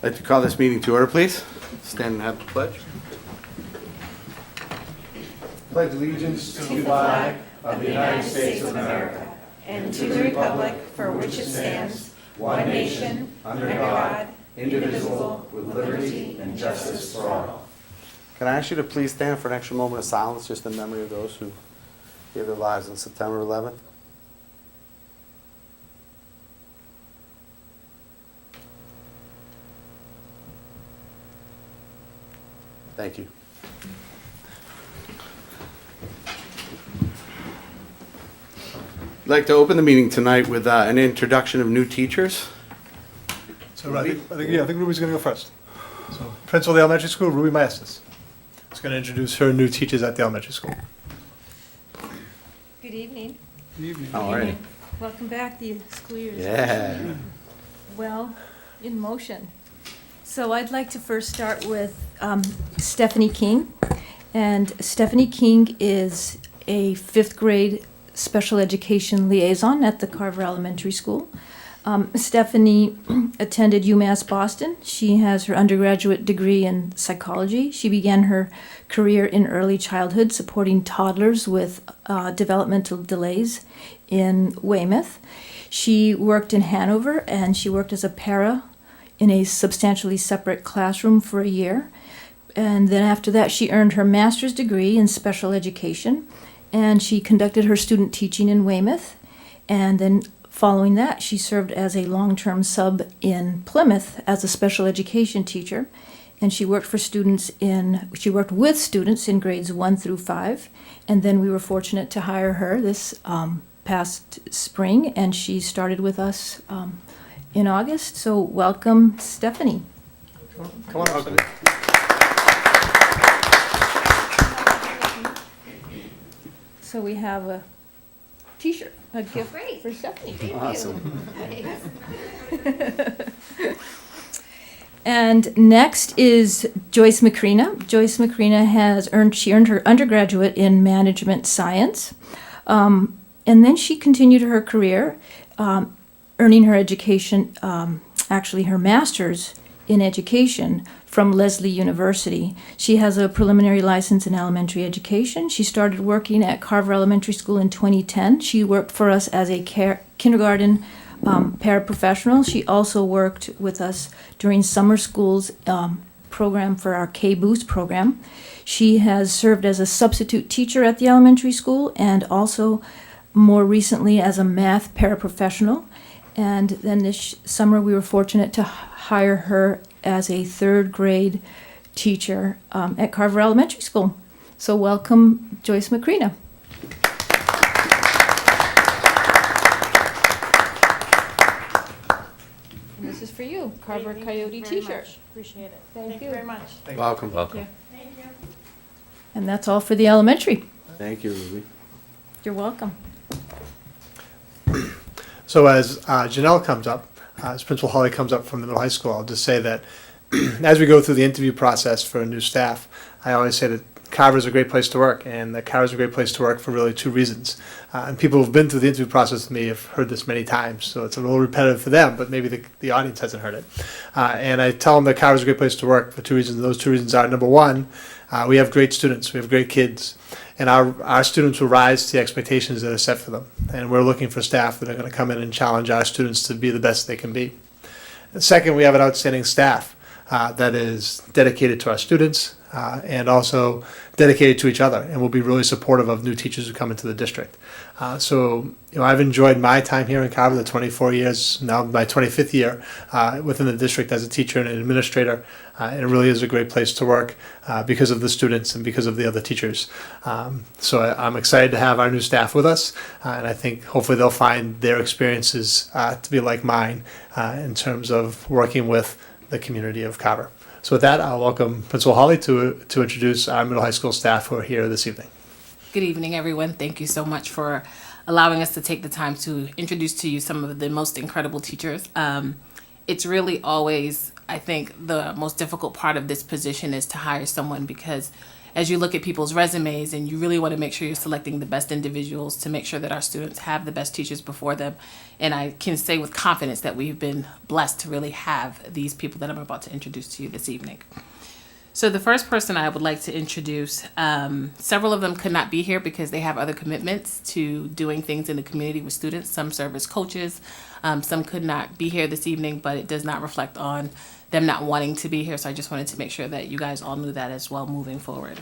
I'd like to call this meeting to order, please. Stand and have the pledge. Pledge allegiance to the flag of the United States of America and to the republic for which it stands, one nation, under God, indivisible, with liberty and justice for all. Can I ask you to please stand for an extra moment of silence, just in memory of those who gave their lives on September 11th? Thank you. I'd like to open the meeting tonight with an introduction of new teachers. So I think Ruby's going to go first. So principal of the elementary school, Ruby Maestas, is going to introduce her new teachers at the elementary school. Good evening. Good evening. All right. Welcome back. The school year is Yeah. well in motion. So I'd like to first start with Stephanie King. And Stephanie King is a fifth grade special education liaison at the Carver Elementary School. Stephanie attended UMass Boston. She has her undergraduate degree in psychology. She began her career in early childhood supporting toddlers with developmental delays in Weymouth. She worked in Hanover, and she worked as a para in a substantially separate classroom for a year. And then after that, she earned her master's degree in special education, and she conducted her student teaching in Weymouth. And then following that, she served as a long-term sub in Plymouth as a special education teacher. And she worked with students in grades 1 through 5. And then we were fortunate to hire her this past spring, and she started with us in August. So welcome, Stephanie. Come on up. Stephanie. So we have a T-shirt, a gift for Stephanie. Awesome. And next is Joyce Macrina. Joyce Macrina she earned her undergraduate in management science, and then she continued her career, earning her education, actually her master's in education from Lesley University. She has a preliminary license in elementary education. She started working at Carver Elementary School in 2010. She worked for us as a kindergarten paraprofessional. She also worked with us during summer school's program for our K-Boost program. She has served as a substitute teacher at the elementary school and also more recently as a math paraprofessional. And then this summer we were fortunate to hire her as a third grade teacher at Carver Elementary School. So welcome, Joyce Macrina. And this is for you, Carver Coyote t-shirt. Appreciate it. Thank you very much. Welcome. Thank you. And that's all for the elementary. Thank you, Ruby. You're welcome. So as Janelle comes up, as Principal Holly comes up from the middle high school, I'll just say that as we go through the interview process for new staff, I always say that Carver is a great place to work, and that Carver is a great place to work for really two reasons. And people who've been through the interview process with me have heard this many times, so it's a little repetitive for them, but maybe the audience hasn't heard it. And I tell them that Carver is a great place to work for two reasons. And those two reasons are, number one, we have great students, we have great kids, and our students will rise to the expectations that are set for them. And we're looking for staff that are going to come in and challenge our students to be the best they can be. And second, we have an outstanding staff that is dedicated to our students and also dedicated to each other, and will be really supportive of new teachers who come into the district. So I've enjoyed my time here in Carver, the 24 years, now my 25th year within the district as a teacher and an administrator. And it really is a great place to work because of the students and because of the other teachers. So I'm excited to have our new staff with us, and I think hopefully they'll find their experiences to be like mine in terms of working with the community of Carver. So with that, I'll welcome Principal Holly to introduce our middle high school staff who are here this evening. Good evening, everyone. Thank you so much for allowing us to take the time to introduce to you some of the most incredible teachers. It's really always, I think, the most difficult part of this position is to hire someone, because as you look at people's resumes, and you really want to make sure you're selecting the best individuals to make sure that our students have the best teachers before them. And I can say with confidence that we've been blessed to really have these people that I'm about to introduce to you this evening. So the first person I would like to introduce, several of them could not be here because they have other commitments to doing things in the community with students. Some serve as coaches. Some could not be here this evening, but it does not reflect on them not wanting to be here. So I just wanted to make sure that you guys all knew that as well moving forward.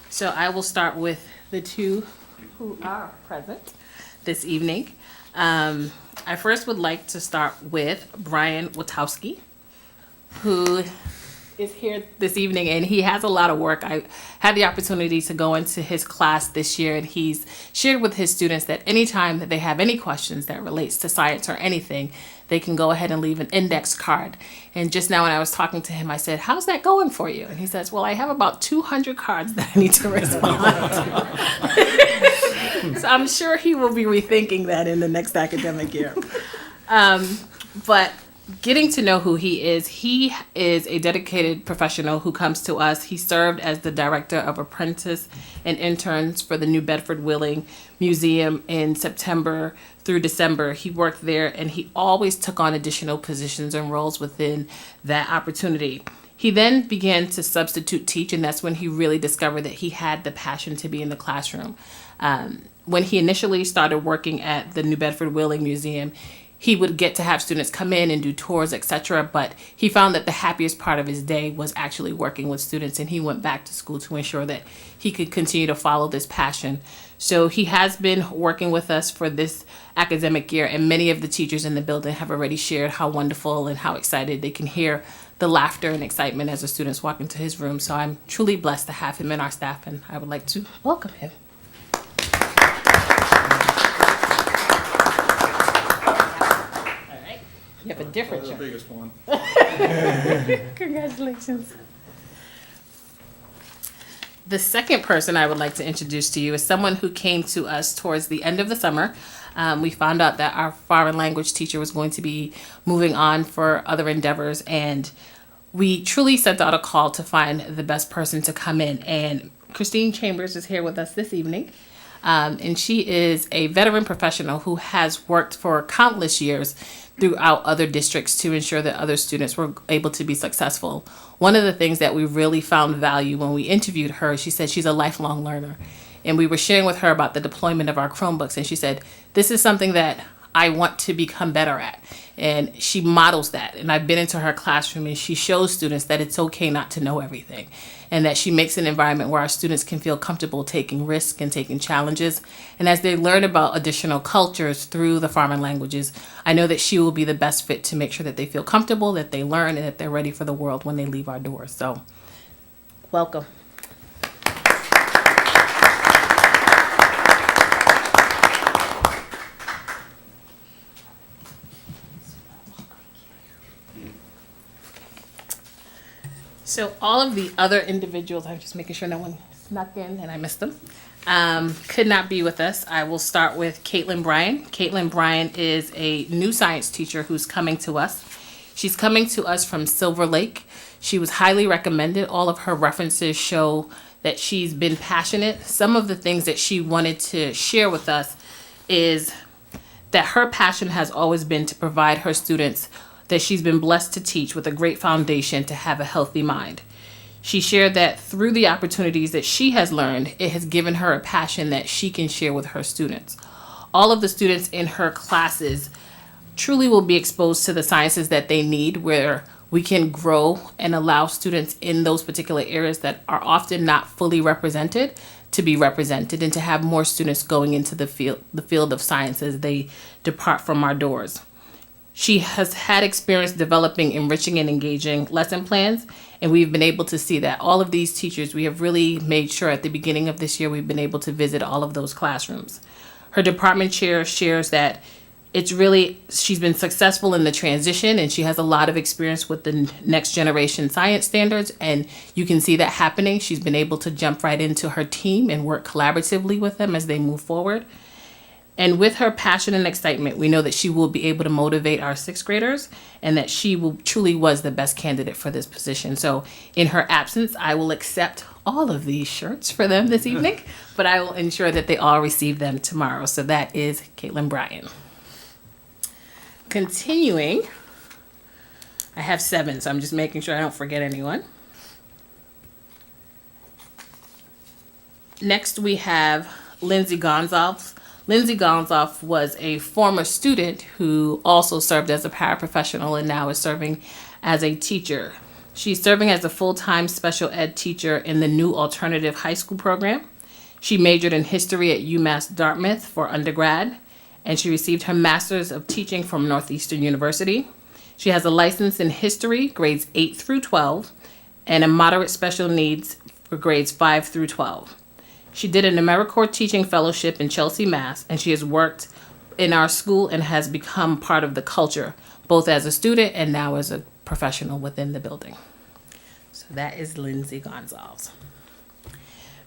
So I will start with the two who are present this evening. I first would like to start with Brian Witowski, who is here this evening, and he has a lot of work. I had the opportunity to go into his class this year, and he's shared with his students that anytime that they have any questions that relates to science or anything, they can go ahead and leave an index card. And just now when I was talking to him, I said, "How's that going for you?" And he says, "Well, I have about 200 cards that I need to respond to." So I'm sure he will be rethinking that in the next academic year. But getting to know who he is a dedicated professional who comes to us. He served as the director of apprentice and interns for the New Bedford Willing Museum in September through December. He worked there, and he always took on additional positions and roles within that opportunity. He then began to substitute teach, and that's when he really discovered that he had the passion to be in the classroom. When he initially started working at the New Bedford Willing Museum, he would get to have students come in and do tours, etc. But he found that the happiest part of his day was actually working with students, and he went back to school to ensure that he could continue to follow this passion. So he has been working with us for this academic year, and many of the teachers in the building have already shared how wonderful and how excited they can hear the laughter and excitement as the students walk into his room. So I'm truly blessed to have him in our staff, and I would like to welcome him. You have a different shirt. The biggest one. Congratulations. The second person I would like to introduce to you is someone who came to us towards the end of the summer. We found out that our foreign language teacher was going to be moving on for other endeavors, and we truly sent out a call to find the best person to come in. And Christine Chambers is here with us this evening. And she is a veteran professional who has worked for countless years throughout other districts to ensure that other students were able to be successful. One of the things that we really found value when we interviewed her, she said she's a lifelong learner. And we were sharing with her about the deployment of our Chromebooks, and she said, "This is something that I want to become better at." And she models that. And I've been into her classroom, and she shows students that it's okay not to know everything, and that she makes an environment where our students can feel comfortable taking risks and taking challenges. And as they learn about additional cultures through the foreign languages, I know that she will be the best fit to make sure that they feel comfortable, that they learn, and that they're ready for the world when they leave our doors. So, welcome. So all of the other individuals, I'm just making sure no one snuck in and I missed them, could not be with us. I will start with Caitlin Bryan. Caitlin Bryan is a new science teacher who's coming to us. She's coming to us from Silver Lake. She was highly recommended. All of her references show that she's been passionate. Some of the things that she wanted to share with us is that her passion has always been to provide her students that she's been blessed to teach with a great foundation to have a healthy mind. She shared that through the opportunities that she has learned, it has given her a passion that she can share with her students. All of the students in her classes truly will be exposed to the sciences that they need, where we can grow and allow students in those particular areas that are often not fully represented to be represented, and to have more students going into the field of science as they depart from our doors. She has had experience developing enriching and engaging lesson plans, and we've been able to see that all of these teachers, we have really made sure at the beginning of this year we've been able to visit all of those classrooms. Her department chair shares that she's been successful in the transition, and she has a lot of experience with the next generation science standards, and you can see that happening. She's been able to jump right into her team and work collaboratively with them as they move forward. And with her passion and excitement, we know that she will be able to motivate our sixth graders, and that she truly was the best candidate for this position. So in her absence, I will accept all of these shirts for them this evening, but I will ensure that they all receive them tomorrow. So that is Caitlin Bryan. Continuing, I have 7, so I'm just making sure I don't forget anyone. Next, we have Lindsay Gonzalez. Lindsay Gonzalez was a former student who also served as a paraprofessional and now is serving as a teacher. She's serving as a full-time special ed teacher in the new alternative high school program. She majored in history at UMass Dartmouth for undergrad, and she received her master's of teaching from Northeastern University. She has a license in history, grades 8 through 12, and a moderate special needs for grades 5 through 12. She did an AmeriCorps teaching fellowship in Chelsea, Mass., and she has worked in our school and has become part of the culture, both as a student and now as a professional within the building. So that is Lindsay Gonzalez.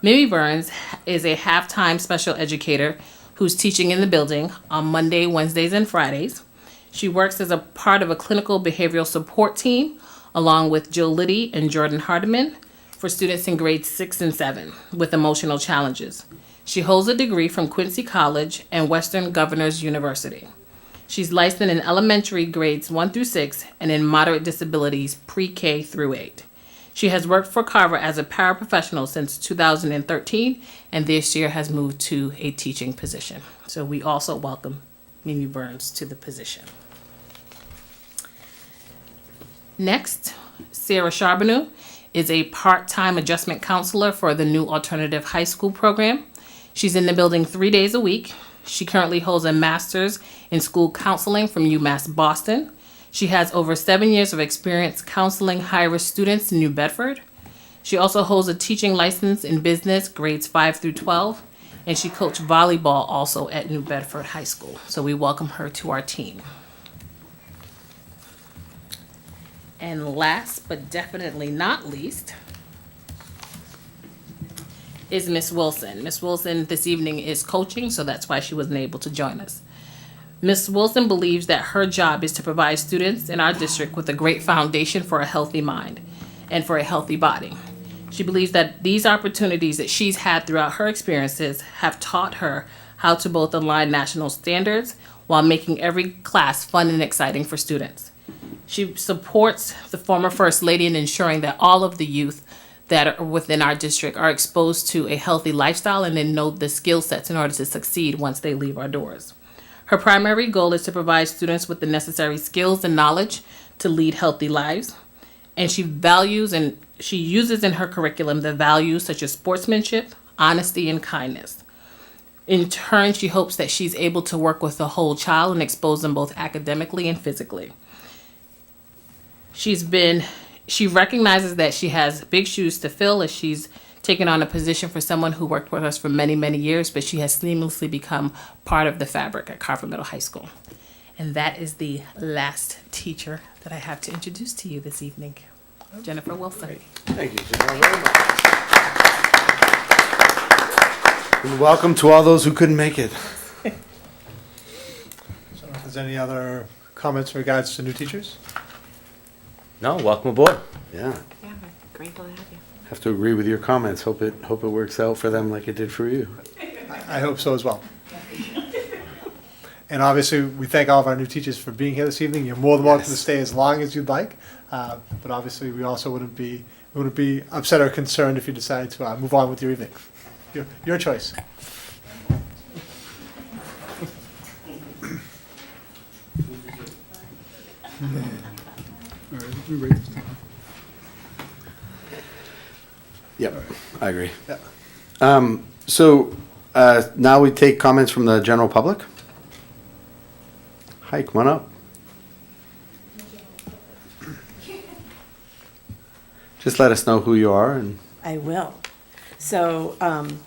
Mimi Burns is a half-time special educator who's teaching in the building on Monday, Wednesdays, and Fridays. She works as a part of a clinical behavioral support team along with Jill Liddy and Jordan Hardiman for students in grades 6 and 7 with emotional challenges. She holds a degree from Quincy College and Western Governors University. She's licensed in elementary grades 1 through 6 and in moderate disabilities pre-K through 8. She has worked for Carver as a paraprofessional since 2013 and this year has moved to a teaching position. So we also welcome Mimi Burns to the position. Next, Sarah Charbonneau is a part-time adjustment counselor for the new alternative high school program. She's in the building 3 days a week. She currently holds a master's in school counseling from UMass Boston. She has over 7 years of experience counseling high-risk students in New Bedford. She also holds a teaching license in business, grades 5 through 12, and she coached volleyball also at New Bedford High School. So we welcome her to our team. And last, but definitely not least, is Miss Wilson. Miss Wilson this evening is coaching, so that's why she wasn't able to join us. Miss Wilson believes that her job is to provide students in our district with a great foundation for a healthy mind and for a healthy body. She believes that these opportunities that she's had throughout her experiences have taught her how to both align national standards while making every class fun and exciting for students. She supports the former First Lady in ensuring that all of the youth that are within our district are exposed to a healthy lifestyle and then know the skill sets in order to succeed once they leave our doors. Her primary goal is to provide students with the necessary skills and knowledge to lead healthy lives. And she values and she uses in her curriculum the values such as sportsmanship, honesty, and kindness. In turn, she hopes that she's able to work with the whole child and expose them both academically and physically. She recognizes that she has big shoes to fill as she's taken on a position for someone who worked with us for many, many years, but she has seamlessly become part of the fabric at Carver Middle High School. And that is the last teacher that I have to introduce to you this evening, Jennifer Wilson. Thank you, Janelle, very much. And welcome to all those who couldn't make it. So if there's any other comments in regards to new teachers? No, welcome aboard. Yeah, Yeah, we're grateful to have you. have to agree with your comments. Hope it works out for them like it did for you. I hope so as well. And obviously, we thank all of our new teachers for being here this evening. You're more than welcome to Yes. stay as long as you'd like. But obviously, we also wouldn't be upset or concerned if you decided to move on with your evening. Your choice. Yep, I agree. Yeah. So now we take comments from the general public. Hi, come on up. Just let us know who you are and I will. So,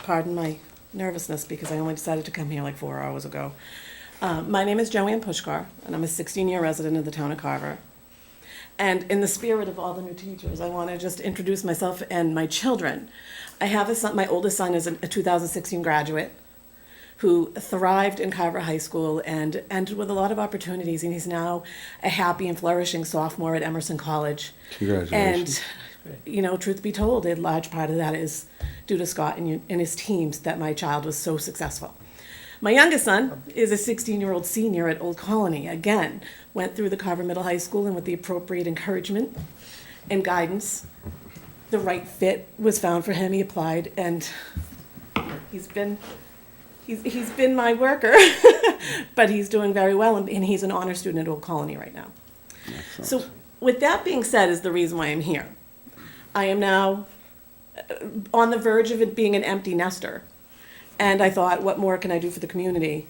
pardon my nervousness because I only decided to come here like 4 hours ago. My name is Joanne Pushkar, and I'm a 16-year resident of the town of Carver. And in the spirit of all the new teachers, I want to just introduce myself and my children. I have a son, my oldest son is a 2016 graduate who thrived in Carver High School and ended with a lot of opportunities, and he's now a happy and flourishing sophomore at Emerson College. Congratulations. And you know, truth be told, a large part of that is due to Scott and his teams that my child was so successful. My youngest son is a 16-year-old senior at Old Colony. Again, went through the Carver Middle High School, and with the appropriate encouragement and guidance, the right fit was found for him. He applied, and he's been my worker, but he's doing very well, and he's an honor student at Old Colony right now. So with that being said is the reason why I'm here. I am now on the verge of it being an empty nester. And I thought, what more can I do for the community?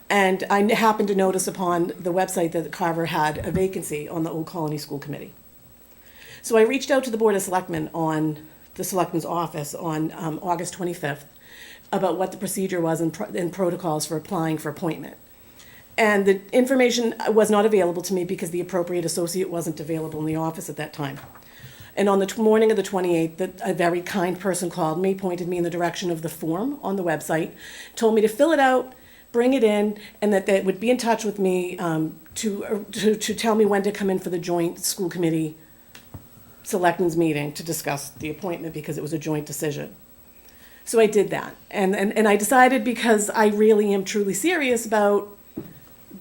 And I happened to notice upon the website that Carver had a vacancy on the Old Colony School Committee. So I reached out to the Board of Selectmen on the Selectmen's office on August 25th about what the procedure was and protocols for applying for appointment. And the information was not available to me because the appropriate associate wasn't available in the office at that time. And on the morning of the 28th, a very kind person called me, pointed me in the direction of the form on the website, told me to fill it out, bring it in, and that they would be in touch with me to tell me when to come in for the joint school committee selectmen's meeting to discuss the appointment because it was a joint decision. So I did that. And I decided, because I really am truly serious about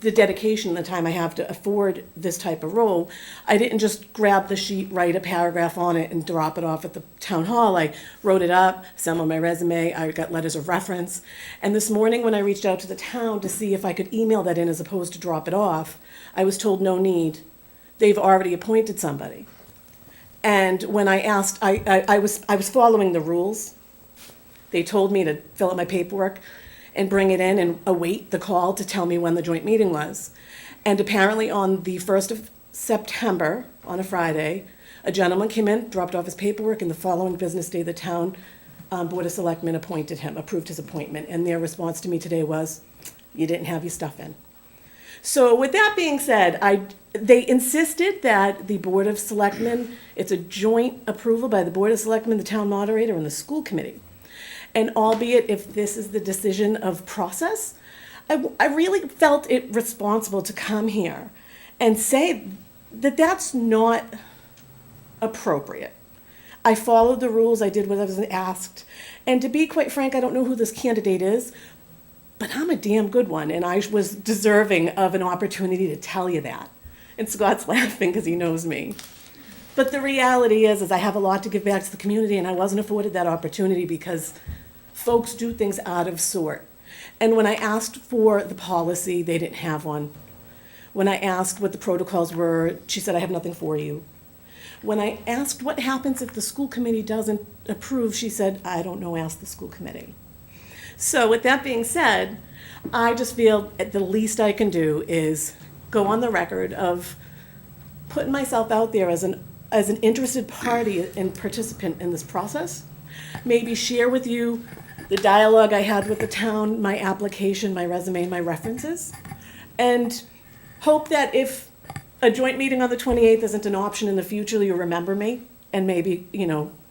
the dedication and the time I have to afford this type of role, I didn't just grab the sheet, write a paragraph on it, and drop it off at the town hall. I wrote it up, sent on my resume, I got letters of reference. And this morning when I reached out to the town to see if I could email that in as opposed to drop it off, I was told no need. They've already appointed somebody. And when I asked, I was following the rules. They told me to fill out my paperwork and bring it in and await the call to tell me when the joint meeting was. And apparently on the 1st of September, on a Friday, a gentleman came in, dropped off his paperwork, and the following business day, the town Board of Selectmen appointed him, approved his appointment. And their response to me today was, you didn't have your stuff in. So with that being said, they insisted that the Board of Selectmen, it's a joint approval by the Board of Selectmen, the town moderator, and the school committee. And albeit if this is the decision of process, I really felt it responsible to come here and say that that's not appropriate. I followed the rules, I did what I was asked. And to be quite frank, I don't know who this candidate is, but I'm a damn good one, and I was deserving of an opportunity to tell you that. And Scott's laughing because he knows me. But the reality is I have a lot to give back to the community, and I wasn't afforded that opportunity because folks do things out of sort. And when I asked for the policy, they didn't have one. When I asked what the protocols were, she said, I have nothing for you. When I asked what happens if the school committee doesn't approve, she said, I don't know, ask the school committee. So with that being said, I just feel the least I can do is go on the record of putting myself out there as an interested party and participant in this process. Maybe share with you the dialogue I had with the town, my application, my resume, my references, and hope that if a joint meeting on the 28th isn't an option in the future, you'll remember me and maybe,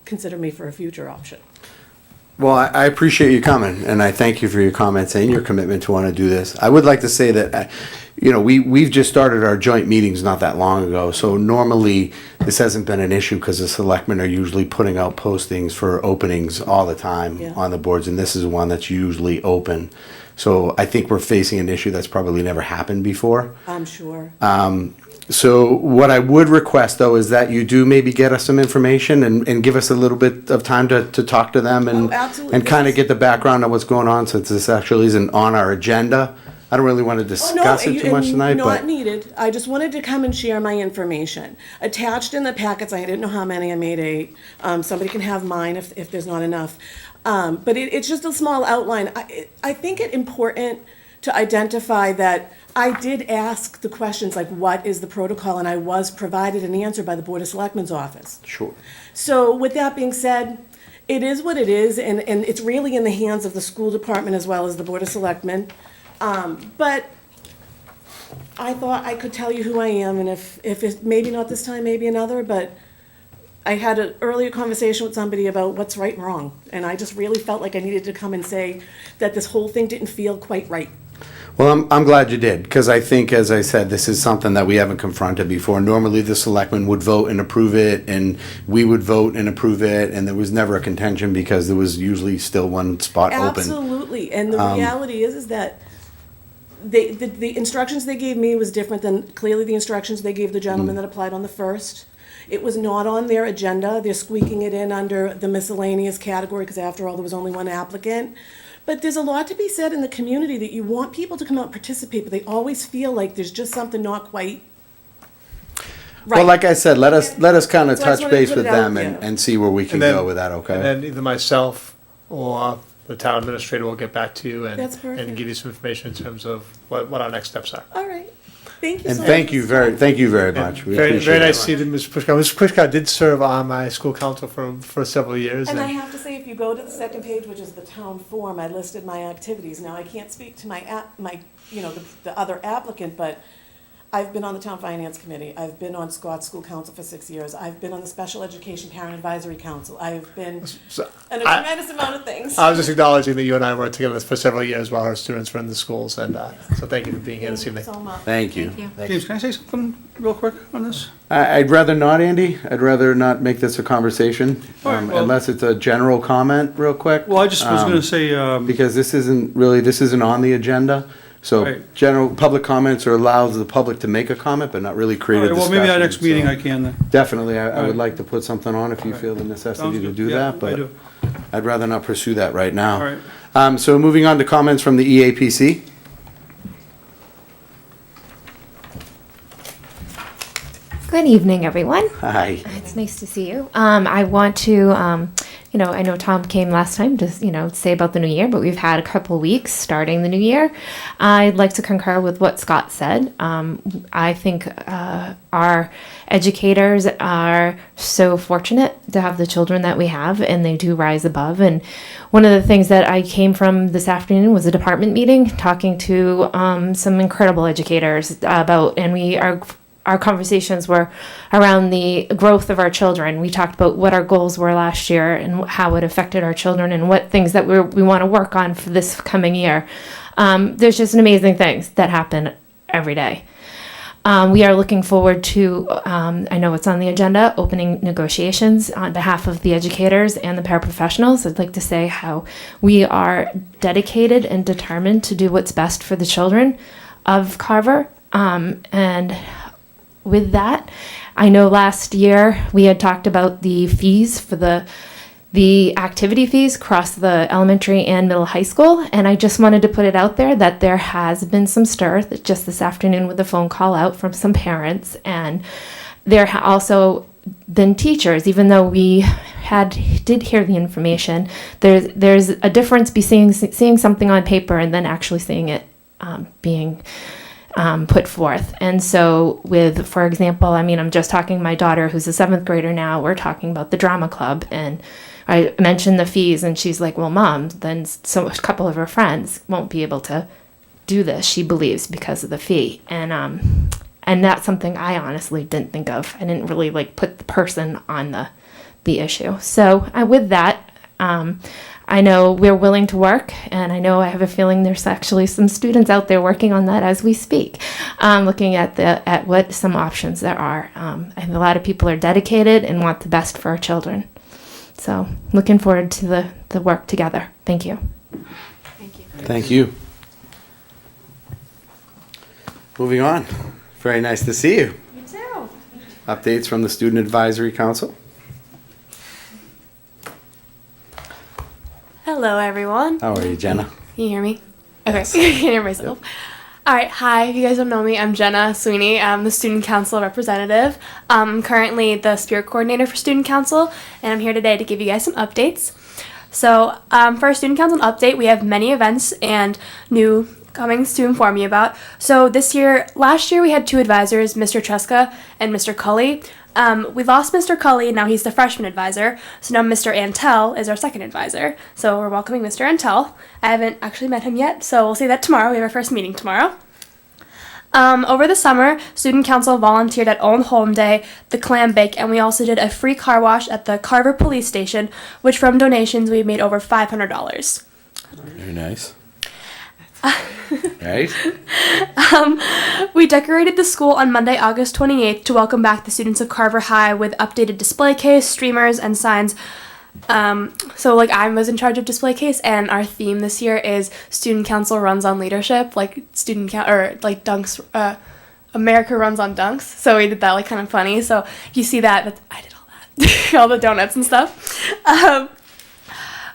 consider me for a future option. Well, I appreciate you coming, and I thank you for your comments and your commitment to want to do this. I would like to say that, we've just started our joint meetings not that long ago, so normally this hasn't been an issue because the selectmen are usually putting out postings for openings all the time on the boards, and this is one that's usually open. So I think we're facing an issue that's probably never happened before. I'm sure. So what I would request, though, is that you do maybe get us some information and give us a little bit of time to talk to them and absolutely. and kind of get the background of what's going on, since this actually isn't on our agenda. I don't really want to discuss it too much tonight, Not but needed. I just wanted to come and share my information. Attached in the packets, I didn't know how many, I made 8. Somebody can have mine if there's not enough. But it's just a small outline. I think it important to identify that I did ask the questions like, what is the protocol? And I was provided an answer by the Board of Selectmen's office. sure. So with that being said, it is what it is, and it's really in the hands of the school department as well as the Board of Selectmen. But I thought I could tell you who I am, and if it's maybe not this time, maybe another, but I had an earlier conversation with somebody about what's right and wrong, and I just really felt like I needed to come and say that this whole thing didn't feel quite right. Well, I'm glad you did, because I think, as I said, this is something that we haven't confronted before. Normally, the selectmen would vote and approve it, and we would vote and approve it, and there was never a contention because there was usually still one spot open. Absolutely, and the reality is that the instructions they gave me was different than clearly the instructions they gave the gentleman that applied on the first. It was not on their agenda. They're squeaking it in under the miscellaneous category because after all, there was only one applicant. But there's a lot to be said in the community that you want people to come out and participate, but they always feel like there's just something not quite right. Well, like I said, let us kind of So I just touch wanted to base put with it out them there. and see where we can And then- go with that, okay? And then either myself or the town administrator will get back to you That's and perfect. give you some information in terms of what our next steps are. All right. Thank you And so thank much. you very much. We Very, appreciate very it. nice to see that Ms. Pushkar. Ms. Pushkar did serve on my school council for several years. And I have to say, if you go to the second page, which is the town form, I listed my activities. Now, I can't speak to the other applicant, but I've been on the town finance committee. I've been on Scott's school council for 6 years. I've been on the special education parent advisory council. I've been So, on a I- tremendous amount of things. I was just acknowledging that you and I worked together for several years while our students were in the schools, and so thank you for being here this Thank you evening. so much. Thank you. James, can I say something real quick on this? I'd rather not, Andy. I'd rather not make this a conversation, All right, well- unless it's a general comment, real quick. Well, I just was gonna say, Because this isn't on the agenda. So Right. general, public comments are allows the public to make a comment, but not really all create a right, well, discussion. maybe our next meeting so I can then. Definitely, I All would right. like to put something on if you All right. feel the Sounds necessity to good. do Yeah, that, I but do. I'd rather not pursue that right now. All right. So moving on to comments from the EAPC. Good evening, everyone. Hi. It's nice to see you. I want to, I know Tom came last time to, say about the new year, but we've had a couple weeks starting the new year. I'd like to concur with what Scott said. I think our educators are so fortunate to have the children that we have, and they do rise above. And one of the things that I came from this afternoon was a department meeting talking to some incredible educators about, and our conversations were around the growth of our children. We talked about what our goals were last year and how it affected our children and what things that we want to work on for this coming year. There's just amazing things that happen every day. We are looking forward to, I know it's on the agenda, opening negotiations on behalf of the educators and the paraprofessionals. I'd like to say how we are dedicated and determined to do what's best for the children of Carver. And with that, I know last year we had talked about the fees for the activity fees across the elementary and middle high school, and I just wanted to put it out there that there has been some stir just this afternoon with a phone call out from some parents, and there also been teachers, even though we did hear the information, there's a difference between seeing something on paper and then actually seeing it being put forth. And so with, for example, I'm just talking my daughter who's a 7th grader now, we're talking about the drama club, and I mentioned the fees and she's like, well, Mom, then a couple of her friends won't be able to do this, she believes, because of the fee. And that's something I honestly didn't think of. I didn't really put the person on the issue. So with that, I know we're willing to work, and I know I have a feeling there's actually some students out there working on that as we speak, looking at what some options there are. And a lot of people are dedicated and want the best for our children. So looking forward to the work together. Thank you. Thank you. Moving on. Very nice to see you. You too. Updates from the Student Advisory Council. Hello, everyone. How are you, Jenna? Can you hear me? Okay, I can hear myself. All right, hi. If you guys don't know me, I'm Jenna Sweeney. I'm the Student Council representative. I'm currently the Spirit Coordinator for Student Council, and I'm here today to give you guys some updates. So, for our Student Council update, we have many events and new comings to inform you about. So last year we had 2 advisors, Mr. Tresca and Mr. Cully. We lost Mr. Cully, now he's the freshman advisor, so now Mr. Antel is our second advisor. So we're welcoming Mr. Antel. I haven't actually met him yet, so we'll see that tomorrow. We have our first meeting tomorrow. Over the summer, Student Council volunteered at Old Home Day, the Clam Bake, and we also did a free car wash at the Carver Police Station, which from donations we made over $500. Very nice. Right? We decorated the school on Monday, August 28th to welcome back the students of Carver High with updated display case, streamers, and signs. So like I was in charge of display case, and our theme this year is Student Council runs on leadership, like dunks, America runs on dunks. So we did that like kind of funny. So if you see that, I did all that, all the donuts and stuff.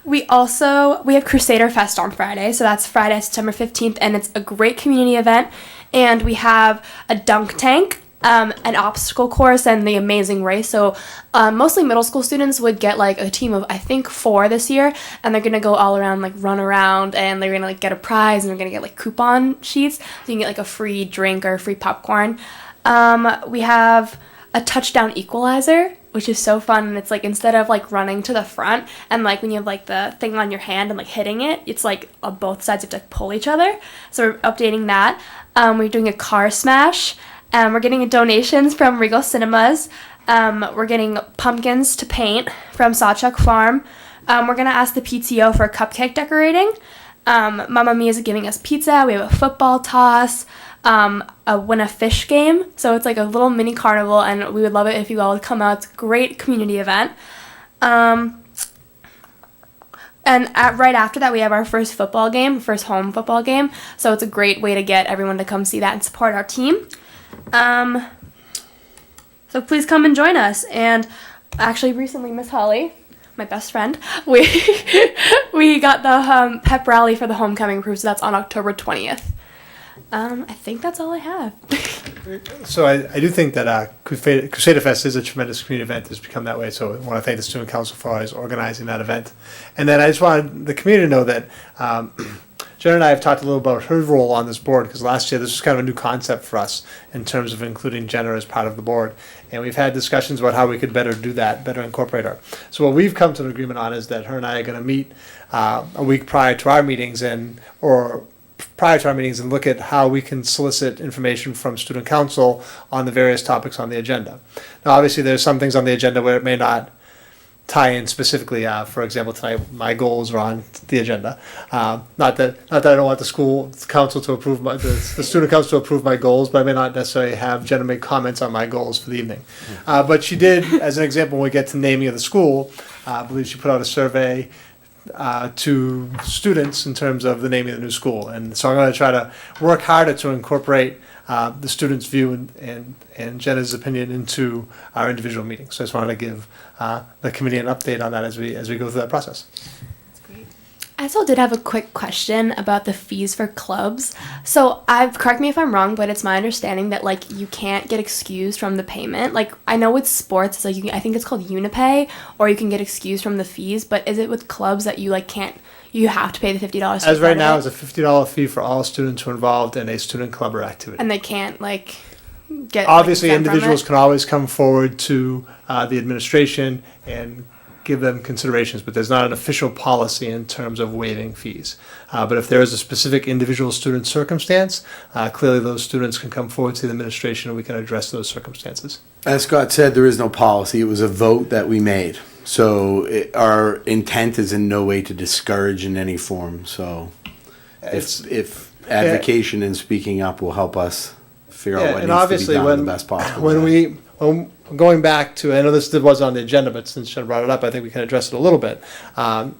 We have Crusader Fest on Friday, so that's Friday, September 15th, and it's a great community event. And we have a dunk tank, an obstacle course, and the amazing race. So mostly middle school students would get like a team of I think 4 this year, and they're gonna go all around, like run around, and they're gonna like get a prize, and they're gonna get like coupon sheets, so you can get like a free drink or free popcorn. We have a touchdown equalizer, which is so fun, and it's like instead of like running to the front and like when you have like the thing on your hand and like hitting it, it's like on both sides you have to like, pull each other. So we're updating that. We're doing a car smash. We're getting donations from Regal Cinemas. We're getting pumpkins to paint from Sawchuck Farm. We're gonna ask the PTO for cupcake decorating. Mamma Mia is giving us pizza. We have a football toss. Win a fish game, so it's like a little mini carnival, and we would love it if you all would come out. It's a great community event. Right after that, we have our first home football game, so it's a great way to get everyone to come see that and support our team. So please come and join us. And actually recently, Miss Holly, my best friend, we got the pep rally for the homecoming crew, so that's on October 20th. I think that's all I have. So I do think that Crusader Fest is a tremendous community event. It's become that way. So I want to thank the Student Council for always organizing that event. And then I just wanted the community to know that Jen and I have talked a little about her role on this board, because last year this was kind of a new concept for us in terms of including Jenna as part of the board. And we've had discussions about how we could better do that, better incorporate her. So what we've come to an agreement on is that her and I are going to meet a week prior to our meetings and look at how we can solicit information from Student Council on the various topics on the agenda. Now, obviously, there's some things on the agenda where it may not tie in specifically. For example, tonight my goals are on the agenda. Not that I don't want the school council to approve the student council to approve my goals, but I may not necessarily have Jenna make comments on my goals for the evening. But she did, as an example, when we get to naming of the school, I believe she put out a survey to students in terms of the naming of the new school. And so I'm going to try to work harder to incorporate the students' view and Jenna's opinion into our individual meetings. So I just wanted to give the committee an update on that as we go through that process. I also did have a quick question about the fees for clubs. So correct me if I'm wrong, but it's my understanding that like you can't get excused from the payment. Like I know with sports, it's like I think it's called Unipay, or you can get excused from the fees. But is it with clubs that you like can't? You have to pay the $50. As right now, it's a $50 fee for all students who are involved in a student club or activity. And they can't like get. Obviously, exempt from individuals it? can always come forward to the administration and give them considerations, but there's not an official policy in terms of waiving fees. But if there is a specific individual student circumstance, clearly those students can come forward to the administration and we can address those circumstances. As Scott said, there is no policy. It was a vote that we made. So our intent is in no way to discourage in any form. So if advocation and speaking up will help us figure out what needs to be done in the best possible way. When going back to, I know this wasn't on the agenda, but since Jen brought it up, I think we can address it a little bit,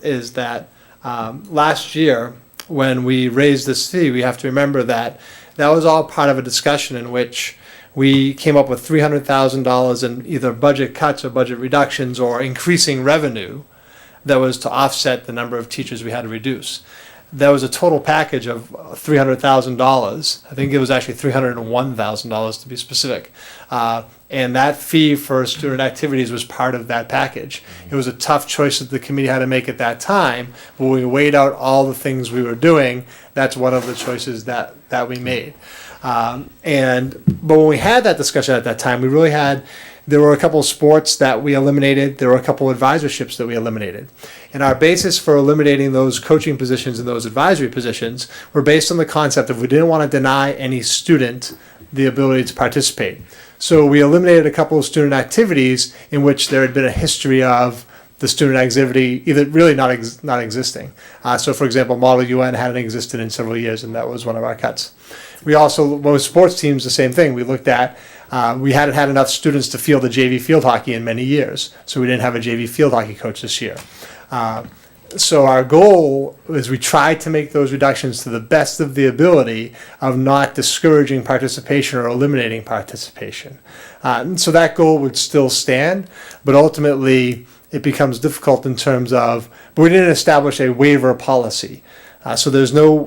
is that last year when we raised this fee, we have to remember that that was all part of a discussion in which we came up with $300,000 in either budget cuts or budget reductions or increasing revenue that was to offset the number of teachers we had to reduce. There was a total package of $300,000. I think it was actually $301,000 to be specific. And that fee for student activities was part of that package. It was a tough choice that the committee had to make at that time, but when we weighed out all the things we were doing, that's one of the choices that we made. But when we had that discussion at that time, there were a couple of sports that we eliminated. There were a couple of advisorships that we eliminated. And our basis for eliminating those coaching positions and those advisory positions were based on the concept of we didn't want to deny any student the ability to participate. So we eliminated a couple of student activities in which there had been a history of the student activity either really not existing. So, for example, Model UN hadn't existed in several years, and that was one of our cuts. We also, with sports teams, the same thing. We looked at, we hadn't had enough students to field the JV field hockey in many years, so we didn't have a JV field hockey coach this year. So our goal is we try to make those reductions to the best of the ability of not discouraging participation or eliminating participation. So that goal would still stand, but ultimately it becomes difficult in terms of, but we didn't establish a waiver policy. So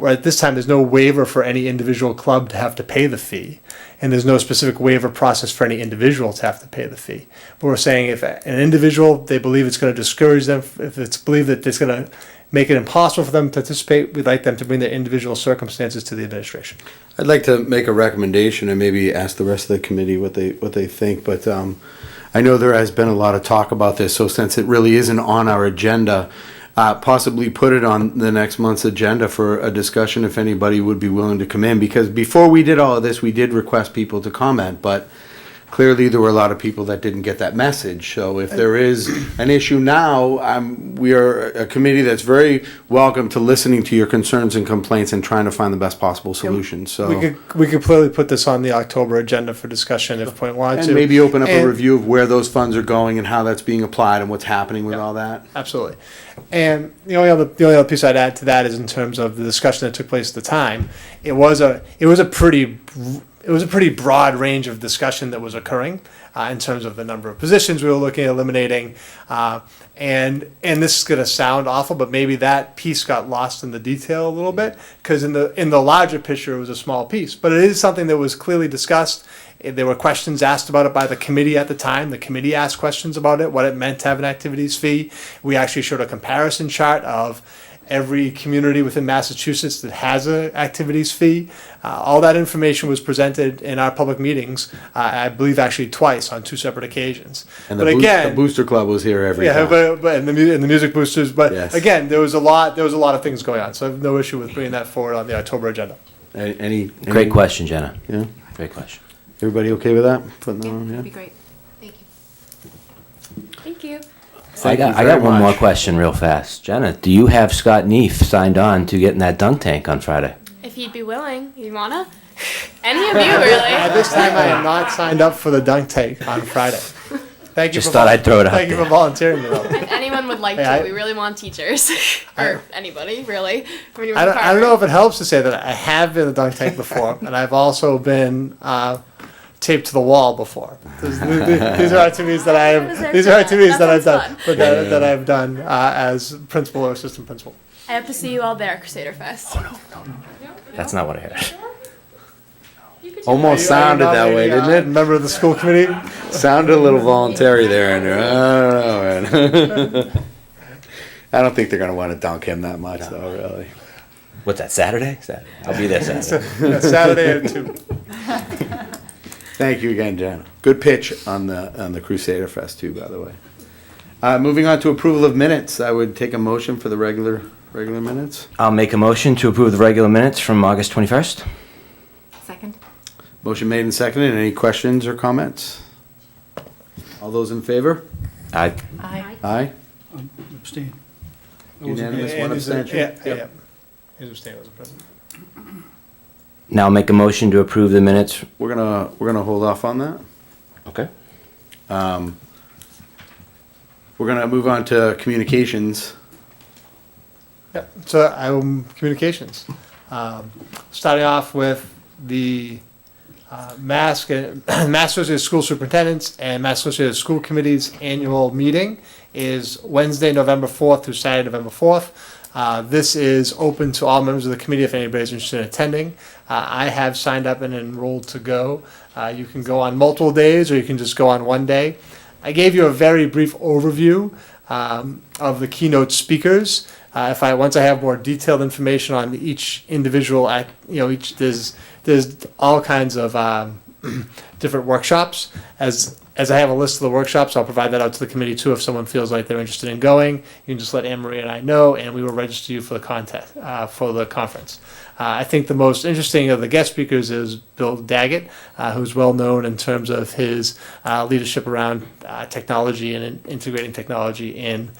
at this time, there's no waiver for any individual club to have to pay the fee. And there's no specific waiver process for any individual to have to pay the fee. But we're saying if an individual, they believe it's going to discourage them, if it's believed that it's going to make it impossible for them to participate, we'd like them to bring their individual circumstances to the administration. I'd like to make a recommendation and maybe ask the rest of the committee what they think, but I know there has been a lot of talk about this, so since it really isn't on our agenda, possibly put it on the next month's agenda for a discussion if anybody would be willing to come in, because before we did all of this, we did request people to comment, but clearly there were a lot of people that didn't get that message. So if there is an issue now, we are a committee that's very welcome to listening to your concerns and complaints and trying to find the best possible solution. So We could clearly put this on the October agenda for discussion if point wanted to. and maybe open up a And- review of where those funds are going and how that's being applied and what's happening with all that. Absolutely. And the only other piece I'd add to that is in terms of the discussion that took place at the time, it was a pretty broad range of discussion that was occurring in terms of the number of positions we were looking at eliminating. And this is going to sound awful, but maybe that piece got lost in the detail a little bit, because in the larger picture it was a small piece. But it is something that was clearly discussed. There were questions asked about it by the committee at the time. The committee asked questions about it, what it meant to have an activities fee. We actually showed a comparison chart of every community within Massachusetts that has an activities fee. All that information was presented in our public meetings, I believe actually twice on 2 separate occasions. And but the again, Booster Club was here every yeah, time. but and the music boosters. But Yes. again, there was a lot of things going on. So I have no issue with bringing that forward on the October agenda. Any Great question, Jenna. Yeah. Great question. Everybody okay with that? Putting that on, That'd yeah? be great. Thank you. Thank you. I Thank you got very one more much. question real fast. Jenna, do you have Scott Neef signed on to get in that dunk tank on Friday? If you'd be willing, you wanna? Any of you, At really? this time, I am not signed up for the dunk tank on Friday. Thank you. Just for thought I'd throw it out Thank you there. for volunteering me though. If anyone would like Hey, to, I- we really want teachers. Or anybody, really. When you're I with don't know Carver. if it helps to say that I have been in the dunk tank before, and I've also been taped to the wall before. These are activities that I have. These are activities that I've done, sounds but that I've done as principal or assistant principal. I hope to see you all there at Crusader Fest. Oh, That's not what I heard. Almost sounded that way, didn't it? Member of the school committee. Sounded a little voluntary there, Andrew. I don't know, man. I don't think they're gonna want to dunk him that much, though, really. What's that, Saturday? Saturday. I'll be there Saturday. Yeah, Saturday at 2. Thank you again, Jen. Good pitch on the Crusader Fest too, by the way. Moving on to approval of minutes, I would take a motion for the regular minutes. I'll make a motion to approve the regular minutes from August 21st. Second. Motion made and seconded. Any questions or comments? All those in favor? I Aye. Aye. Abstain. I wasn't Unanimous, here. one abstention. Yeah. His abstaining was present. now I'll make a motion to approve the minutes. We're gonna hold off on that. Okay. We're gonna move on to communications. Yeah, so communications. Starting off with the Mass Associated of School Superintendents and Mass Associated of School Committees annual meeting is Wednesday, November 4th through Saturday, November 4th. This is open to all members of the committee if anybody's interested in attending. I have signed up and enrolled to go. You can go on multiple days or you can just go on one day. I gave you a very brief overview of the keynote speakers. Once I have more detailed information on each individual, there's all kinds of different workshops. As I have a list of the workshops, I'll provide that out to the committee too. If someone feels like they're interested in going, you can just let Anne Marie and I know, and we will register you for the contest, for the conference. I think the most interesting of the guest speakers is Bill Daggett, who's well known in terms of his leadership around technology and integrating technology in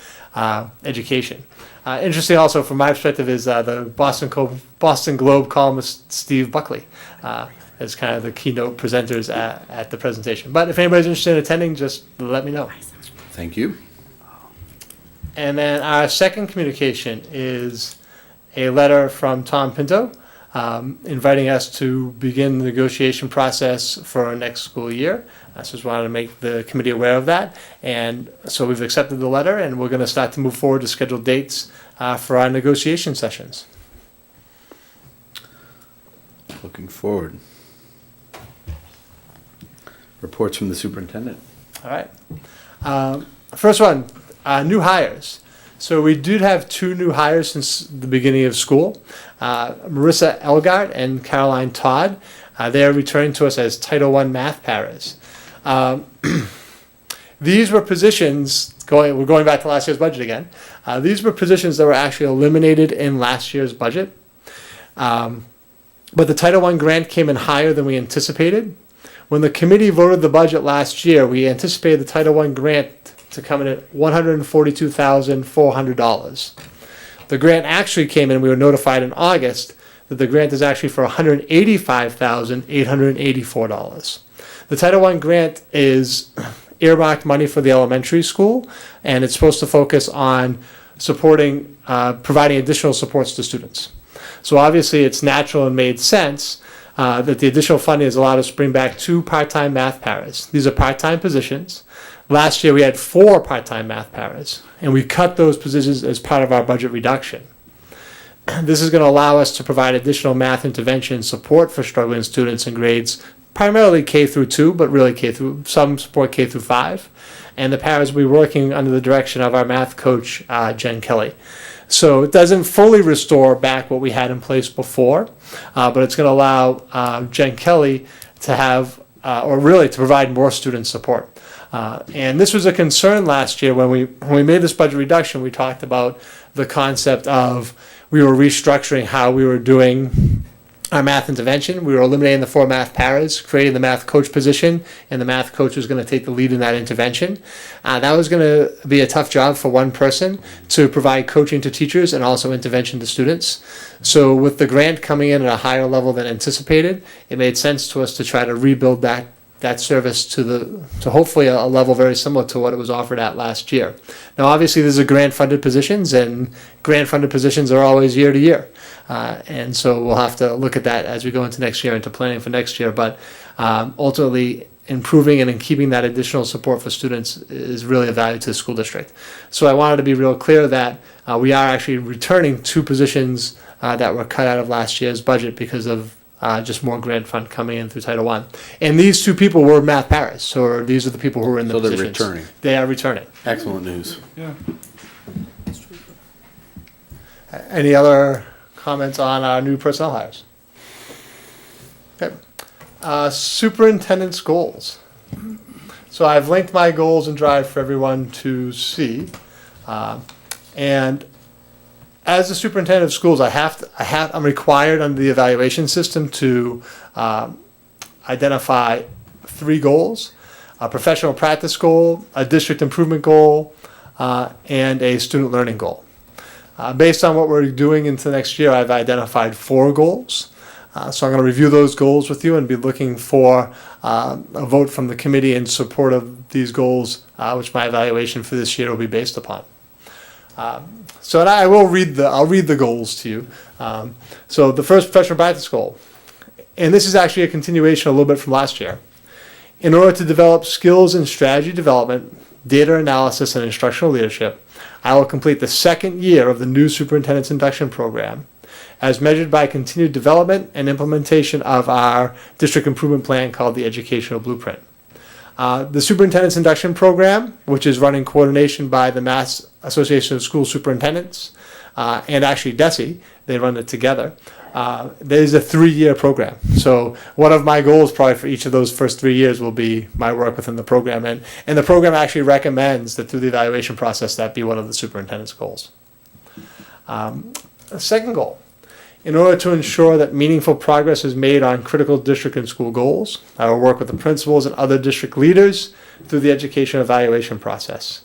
education. Interesting also from my perspective is the Boston Globe columnist Steve Buckley as kind of the keynote presenters at the presentation. But if anybody's interested in attending, just let me know. Thank you. And then our second communication is a letter from Tom Pinto inviting us to begin the negotiation process for our next school year. So just wanted to make the committee aware of that. And so we've accepted the letter, and we're going to start to move forward to schedule dates for our negotiation sessions. Looking forward. Reports from the superintendent. All right. First one, new hires. So we did have 2 new hires since the beginning of school. Marissa Elgart and Caroline Todd. They are returning to us as Title I math paras. These were positions, we're going back to last year's budget again. These were positions that were actually eliminated in last year's budget. But the Title I grant came in higher than we anticipated. When the committee voted the budget last year, we anticipated the Title I grant to come in at $142,400. The grant actually came in, we were notified in August that the grant is actually for $185,884. The Title I grant is earmarked money for the elementary school, and it's supposed to focus on supporting, providing additional supports to students. So obviously it's natural and made sense that the additional funding has allowed us to bring back 2 part-time math paras. These are part-time positions. Last year we had 4 part-time math paras, and we cut those positions as part of our budget reduction. This is going to allow us to provide additional math intervention support for struggling students in grades primarily K through 2, but really some support K through 5. And the paras will be working under the direction of our math coach, Jen Kelly. So it doesn't fully restore back what we had in place before, but it's going to allow Jen Kelly to have, or really to provide more student support. And this was a concern last year when we made this budget reduction. We talked about the concept of we were restructuring how we were doing our math intervention. We were eliminating the 4 math paras, creating the math coach position, and the math coach was going to take the lead in that intervention. That was going to be a tough job for one person to provide coaching to teachers and also intervention to students. So with the grant coming in at a higher level than anticipated, it made sense to us to try to rebuild that service to hopefully a level very similar to what it was offered at last year. Now obviously these are grant funded positions, and grant funded positions are always year to year. And so we'll have to look at that as we go into next year, into planning for next year. But ultimately improving and keeping that additional support for students is really a value to the school district. So I wanted to be real clear that we are actually returning 2 positions that were cut out of last year's budget because of just more grant fund coming in through Title I. And these 2 people were math paras, so these are the people who are in the So they're positions. returning. They are returning. Excellent news. Yeah. Any other comments on our new personnel hires? Okay. Superintendent's goals. So I've linked my goals and drive for everyone to see. And as the superintendent of schools, I'm required under the evaluation system to identify 3 goals: a professional practice goal, a district improvement goal, and a student learning goal. Based on what we're doing into next year, I've identified 4 goals. So I'm going to review those goals with you and be looking for a vote from the committee in support of these goals, which my evaluation for this year will be based upon. So and I'll read the goals to you. So the first professional practice goal, and this is actually a continuation a little bit from last year. In order to develop skills in strategy development, data analysis, and instructional leadership, I will complete the 2nd year of the new superintendent's induction program as measured by continued development and implementation of our district improvement plan called the Educational Blueprint. The superintendent's induction program, which is run in coordination by the Mass Association of School Superintendents and actually DESE, they run it together, there's a 3-year program. So one of my goals probably for each of those first 3 years will be my work within the program. And the program actually recommends that through the evaluation process, that be one of the superintendent's goals. A second goal, in order to ensure that meaningful progress is made on critical district and school goals, I will work with the principals and other district leaders through the education evaluation process.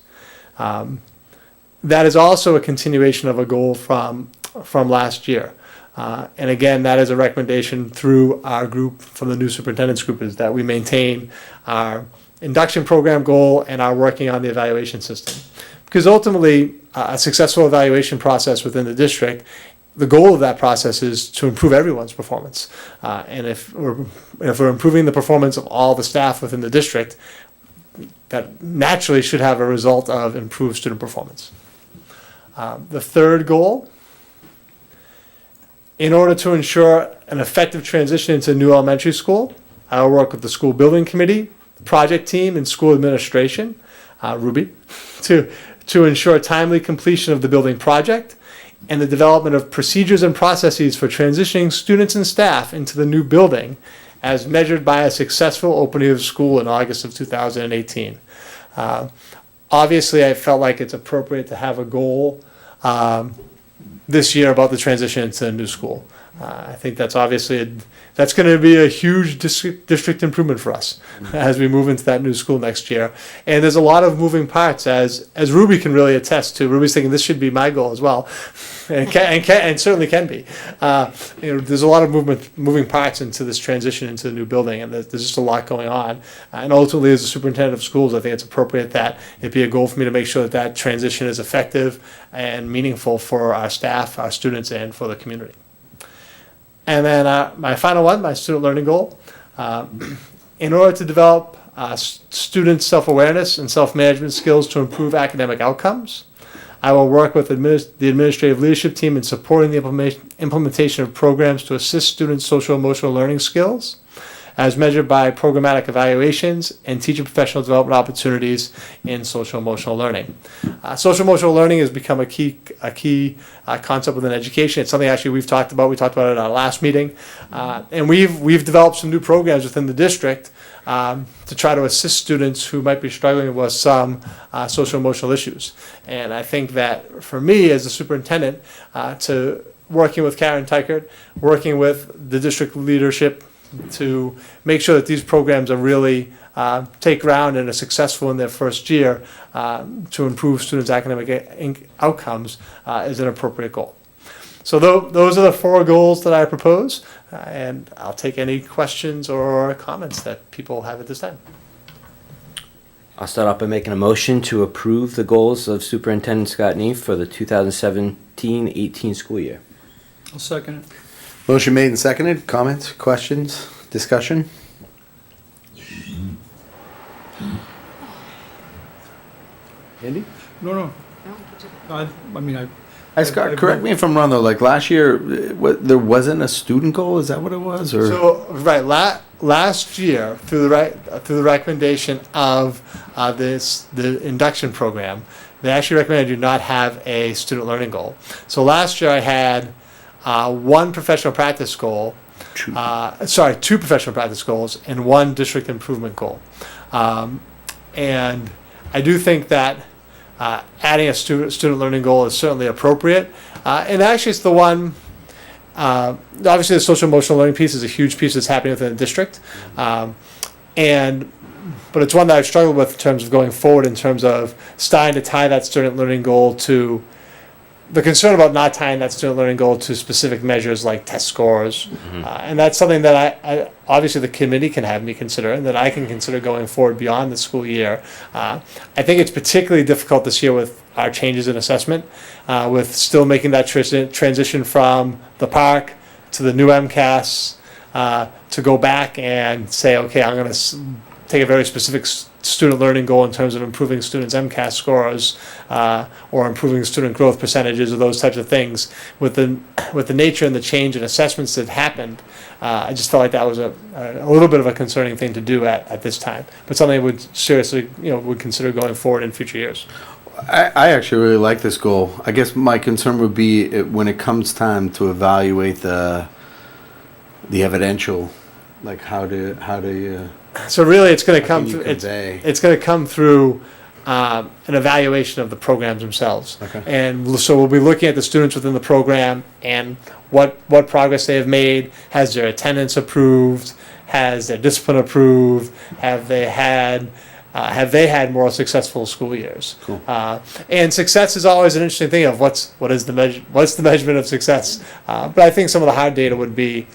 That is also a continuation of a goal from last year. And again, that is a recommendation through our group, from the new superintendent's group, is that we maintain our induction program goal and are working on the evaluation system. Because ultimately, a successful evaluation process within the district, the goal of that process is to improve everyone's performance. And if we're improving the performance of all the staff within the district, that naturally should have a result of improved student performance. The third goal, in order to ensure an effective transition into new elementary school, I will work with the school building committee, the project team, and school administration, Ruby, to ensure timely completion of the building project and the development of procedures and processes for transitioning students and staff into the new building as measured by a successful opening of school in August of 2018. Obviously, I felt like it's appropriate to have a goal this year about the transition to a new school. I think that's obviously that's going to be a huge district improvement for us as we move into that new school next year. And there's a lot of moving parts, as Ruby can really attest to. Ruby's thinking this should be my goal as well, and certainly can be. There's a lot of moving parts into this transition into the new building, and there's just a lot going on. And ultimately, as a superintendent of schools, I think it's appropriate that it be a goal for me to make sure that that transition is effective and meaningful for our staff, our students, and for the community. And then my final one, my student learning goal, in order to develop student self-awareness and self-management skills to improve academic outcomes, I will work with the administrative leadership team in supporting the implementation of programs to assist students' social emotional learning skills, as measured by programmatic evaluations and teacher professional development opportunities in social emotional learning. Social emotional learning has become a key concept within education. It's something actually we've talked about. We talked about it at our last meeting, and we've developed some new programs within the district to try to assist students who might be struggling with some social emotional issues. And I think that for me as a superintendent, to working with Karen Teichert, working with the district leadership, to make sure that these programs are really take ground and are successful in their first year to improve students' academic outcomes is an appropriate goal. So those are the 4 goals that I propose, and I'll take any questions or comments that people have at this time. I'll start off by making a motion to approve the goals of Superintendent Scott Neef for the 2017-18 school year. I'll second it. Motion made and seconded. Comments, questions, discussion? Andy? No. I mean, Scott, correct me if I'm wrong though, like last year, there wasn't a student goal, is that what it was? Or? So, right, last year, through the recommendation of the induction program, they actually recommended you not have a student learning goal. So last year I had 1 professional practice goal, 2 professional practice goals, and 1 district improvement goal. And I do think that adding a student learning goal is certainly appropriate. And actually it's the one, obviously the social emotional learning piece is a huge piece that's happening within the district. But it's one that I've struggled with in terms of going forward, in terms of starting to tie that student learning goal to the concern about not tying that student learning goal to specific measures like test scores. And that's something that I obviously the committee can have me consider, and that I can consider going forward beyond the school year. I think it's particularly difficult this year with our changes in assessment, with still making that transition from the park to the new MCAS, to go back and say, okay, I'm going to take a very specific student learning goal in terms of improving students' MCAS scores, or improving student growth percentages, or those types of things. With the nature and the change in assessments that happened, I just felt like that was a little bit of a concerning thing to do at this time, but something I would seriously would consider going forward in future years. I actually really like this goal. I guess my concern would be when it comes time to evaluate the the evidential, like how do you, So really, it's going to how come can you through. convey? It's going to come through an evaluation of the programs themselves. Okay. And so we'll be looking at the students within the program and what progress they have made. Has their attendance approved? Has their discipline approved? Have they had more successful school years? Cool. And success is always an interesting thing of what's the measurement of success. But I think some of the hard data would be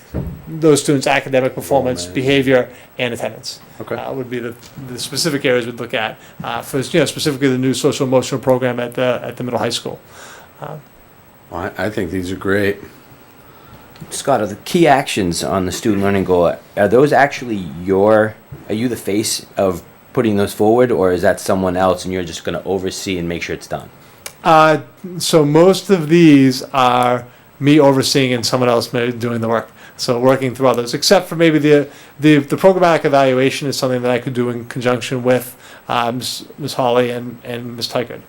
those students' academic performance, Enrollment. behavior, and attendance. Okay. Would be the specific areas we'd look at for specifically the new social emotional program at the middle high school. Well, I think these are great. Scott, are the key actions on the student learning goal, are those actually are you the face of putting those forward, or is that someone else and you're just going to oversee and make sure it's done? So most of these are me overseeing and someone else doing the work. So working through others, except for maybe the programmatic evaluation is something that I could do in conjunction with Ms. Hawley and Ms. Tykert.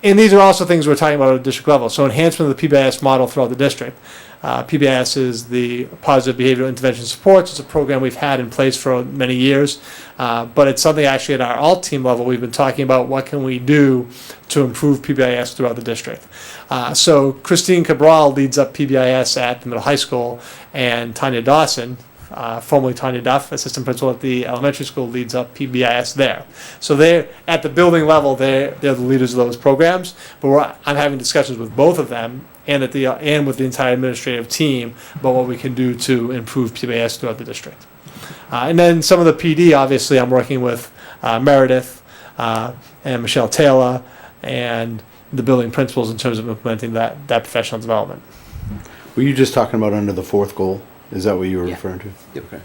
And these are also things we're talking about at a district level. So enhancement of the PBIS model throughout the district. PBIS is the Positive Behavioral Intervention Supports. It's a program we've had in place for many years, but it's something actually at our alt team level we've been talking about what can we do to improve PBIS throughout the district. So Christine Cabral leads up PBIS at the middle high school, and Tanya Dawson, formerly Tanya Duff, assistant principal at the elementary school, leads up PBIS there. So they're at the building level. They're the leaders of those programs. But I'm having discussions with both of them and with the entire administrative team about what we can do to improve PBIS throughout the district. And then some of the PD, obviously, I'm working with Meredith and Michelle Taylor and the building principals in terms of implementing that professional development. Were you just talking about under the fourth goal? Is that what you were Yeah. referring to? Yep. Okay.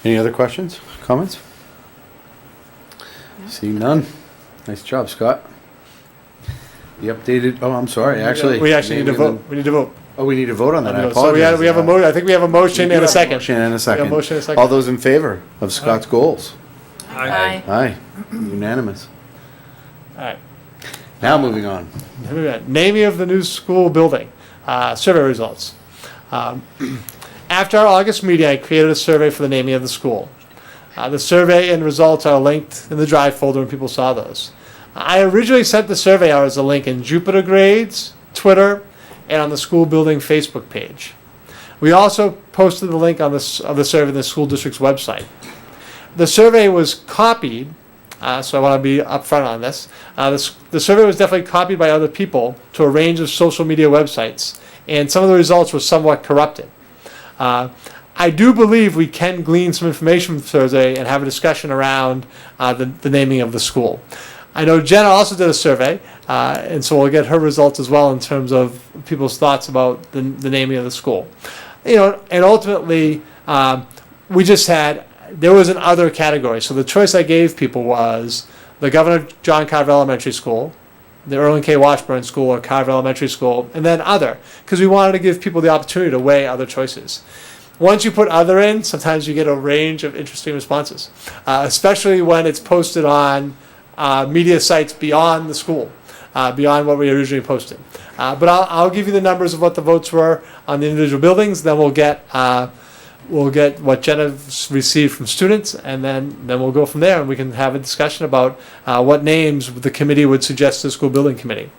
Any other questions, comments? See none. Nice job, Scott. The updated, oh, I'm sorry, actually. We actually need to naming vote. We need to vote. Oh, we need to vote on that. I So apologize. we have a motion. I think we have a motion and a second. Motion and a second. motion and a second. All those in favor of Scott's goals? Aye. Aye. Unanimous. All right. Now moving on. Naming of the new school building. Survey results. After our August meeting, I created a survey for the naming of the school. The survey and results are linked in the Drive folder, and people saw those. I originally sent the survey out as a link in Jupiter Grades, Twitter, and on the school building Facebook page. We also posted the link of the survey on the school district's website. The survey was copied, so I want to be upfront on this. The survey was definitely copied by other people to a range of social media websites, and some of the results were somewhat corrupted. I do believe we can glean some information from the survey and have a discussion around the naming of the school. I know Jenna also did a survey, and so we'll get her results as well in terms of people's thoughts about the naming of the school. And ultimately, there was an other category. So the choice I gave people was the Governor John Carver Elementary School, the Erwin K. Washburn School or Carver Elementary School, and then other, because we wanted to give people the opportunity to weigh other choices. Once you put other in, sometimes you get a range of interesting responses, especially when it's posted on media sites beyond the school, beyond what we originally posted. But I'll give you the numbers of what the votes were on the individual buildings, then we'll get what Jenna received from students, and then we'll go from there, and we can have a discussion about what names the committee would suggest to the school building committee.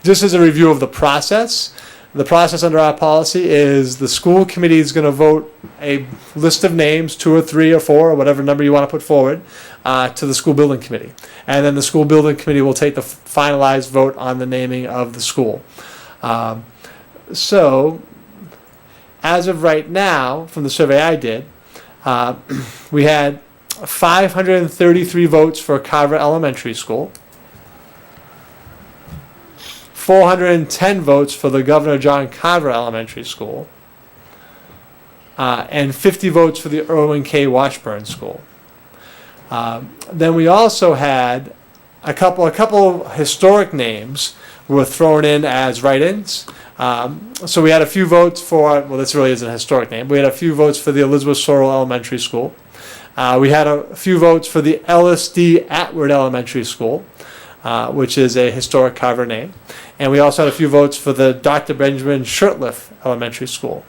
Just as a review of the process under our policy is the school committee is going to vote a list of names, 2 or 3 or 4 or whatever number you want to put forward to the school building committee. And then the school building committee will take the finalized vote on the naming of the school. So as of right now, from the survey I did, we had 533 votes for Carver Elementary School, 410 votes for the Governor John Carver Elementary School, and 50 votes for the Erwin K. Washburn School. Then we also had a couple historic names were thrown in as write-ins. So we had a few votes for, well, this really isn't a historic name. We had a few votes for the Elizabeth Sorrell Elementary School. We had a few votes for the Ellis D. Atwood Elementary School. which is a historic Carver name. And we also had a few votes for the Dr. Benjamin Shurtleff Elementary School.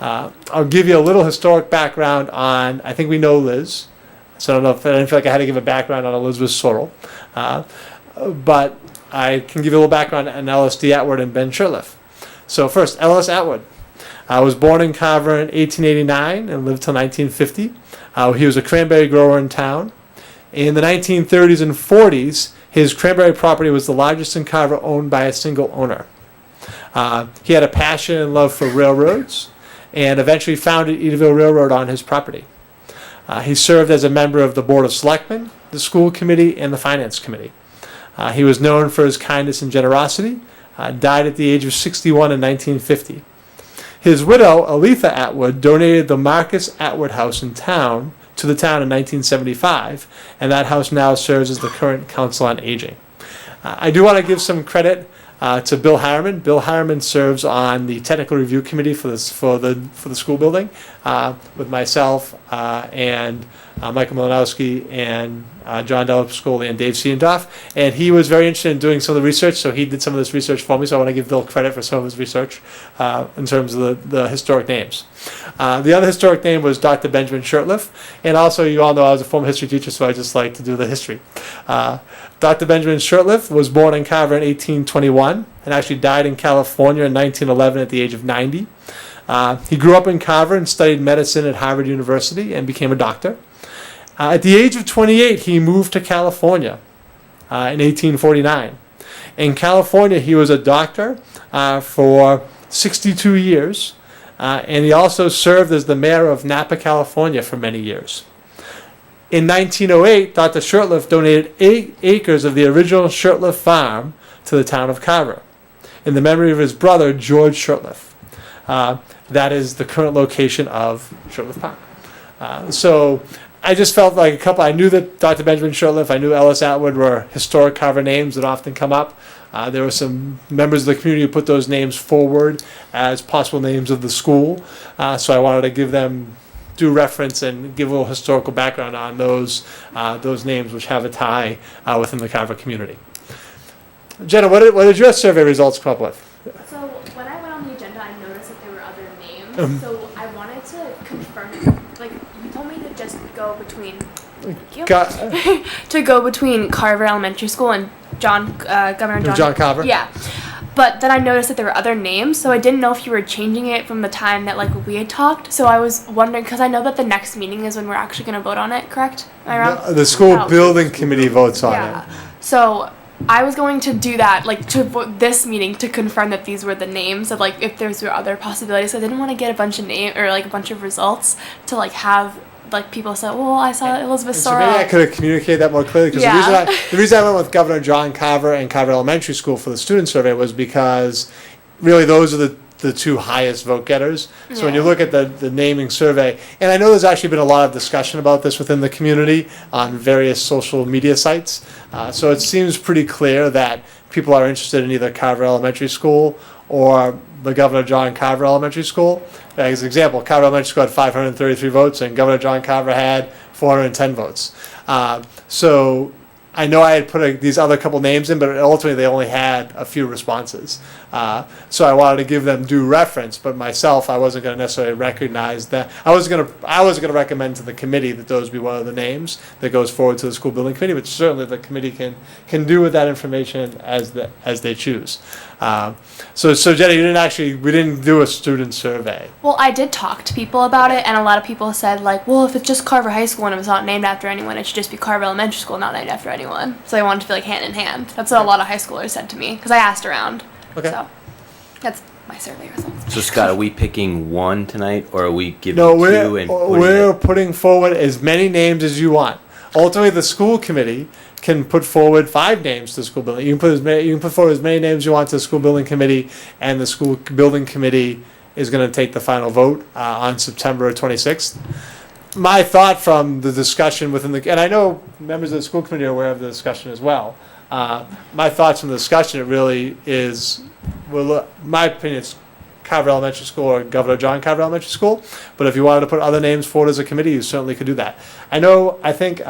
I'll give you a little historic background on, I think we know Liz, so I didn't feel like I had to give a background on Elizabeth Sorrell. But I can give you a little background on Ellis D. Atwood and Ben Shurtleff. So first, Ellis Atwood. Was born in Carver in 1889 and lived till 1950. He was a cranberry grower in town. In the 1930s and 40s, his cranberry property was the largest in Carver owned by a single owner. He had a passion and love for railroads and eventually founded Edaville Railroad on his property. He served as a member of the Board of Selectmen, the School Committee, and the Finance Committee. He was known for his kindness and generosity, died at the age of 61 in 1950. His widow, Aletha Atwood, donated the Marcus Atwood House in town to the town in 1975, and that house now serves as the current Council on Aging. I do want to give some credit to Bill Harriman. Bill Harriman serves on the Technical Review Committee for the school building with myself and Michael Malinowski and John Delapscoli and Dave Siendorf, and he was very interested in doing some of the research, so he did some of this research for me, so I want to give Bill credit for some of his research in terms of the historic names. The other historic name was Dr. Benjamin Shurtleff, and also you all know I was a former history teacher, so I just like to do the history. Dr. Benjamin Shurtleff was born in Carver in 1821 and actually died in California in 1911 at the age of 90. He grew up in Carver and studied medicine at Harvard University and became a doctor. At the age of 28, he moved to California in 1849. In California, he was a doctor for 62 years, and he also served as the mayor of Napa, California for many years. In 1908, Dr. Shurtleff donated 8 acres of the original Shurtleff farm to the town of Carver in the memory of his brother, George Shurtleff. That is the current location of Shurtleff Park. So I just felt like I knew that Dr. Benjamin Shurtleff, I knew Ellis Atwood were historic Carver names that often come up. There were some members of the community who put those names forward as possible names of the school. So I wanted to give them due reference and give a little historical background on those names which have a tie within the Carver community. Jenna, what did your survey results come up with? So when I went on the agenda, I noticed that there were other names. So I wanted to confirm, like you told me to just go between. Thank you. To go between Carver Elementary School and Governor John Carver. Yeah. But then I noticed that there were other names, so I didn't know if you were changing it from the time that we had talked. So I was wondering, because I know that the next meeting is when we're actually going to vote on it, correct? Am I wrong? The school building committee votes on it. So I was going to do that, to vote this meeting to confirm that these were the names of if there's other possibilities. I didn't want to get a bunch of a bunch of results to have people say, well, I saw Elizabeth So Sorrell. maybe I could have communicated that more clearly, because the reason I went with Governor John Carver and Carver Elementary School for the student survey was because really those are the two highest vote getters. So when you look at the naming survey, and I know there's actually been a lot of discussion about this within the community on various social media sites, so it seems pretty clear that people are interested in either Carver Elementary School or the Governor John Carver Elementary School. As an example, Carver Elementary School had 533 votes and Governor John Carver had 410 votes. So I know I had put these other couple names in, but ultimately they only had a few responses. So I wanted to give them due reference, but myself, I wasn't going to necessarily recognize that. I was going to recommend to the committee that those be one of the names that goes forward to the school building committee, but certainly the committee can do with that information as they choose. So Jenny, we didn't do a student survey. Well, I did talk to people about it, and a lot of people said, well, if it's just Carver High School and it was not named after anyone, it should just be Carver Elementary School, not named after anyone. So I wanted to be hand in hand. That's what a lot of high schoolers said to me, because I asked around. Okay. So that's my survey results. So Scott, are we picking one tonight, or are we giving No, two and we're putting forward as many names as you want. Ultimately, the school committee can put forward 5 names to the school building. You can put forward as many names as you want to the school building committee, and the school building committee is going to take the final vote on September 26th. My thought from the discussion within and I know members of the school committee are aware of the discussion as well. My thoughts from the discussion, it really is, my opinion, it's Carver Elementary School or Governor John Carver Elementary School. But if you wanted to put other names forward as a committee, you certainly could do that. I think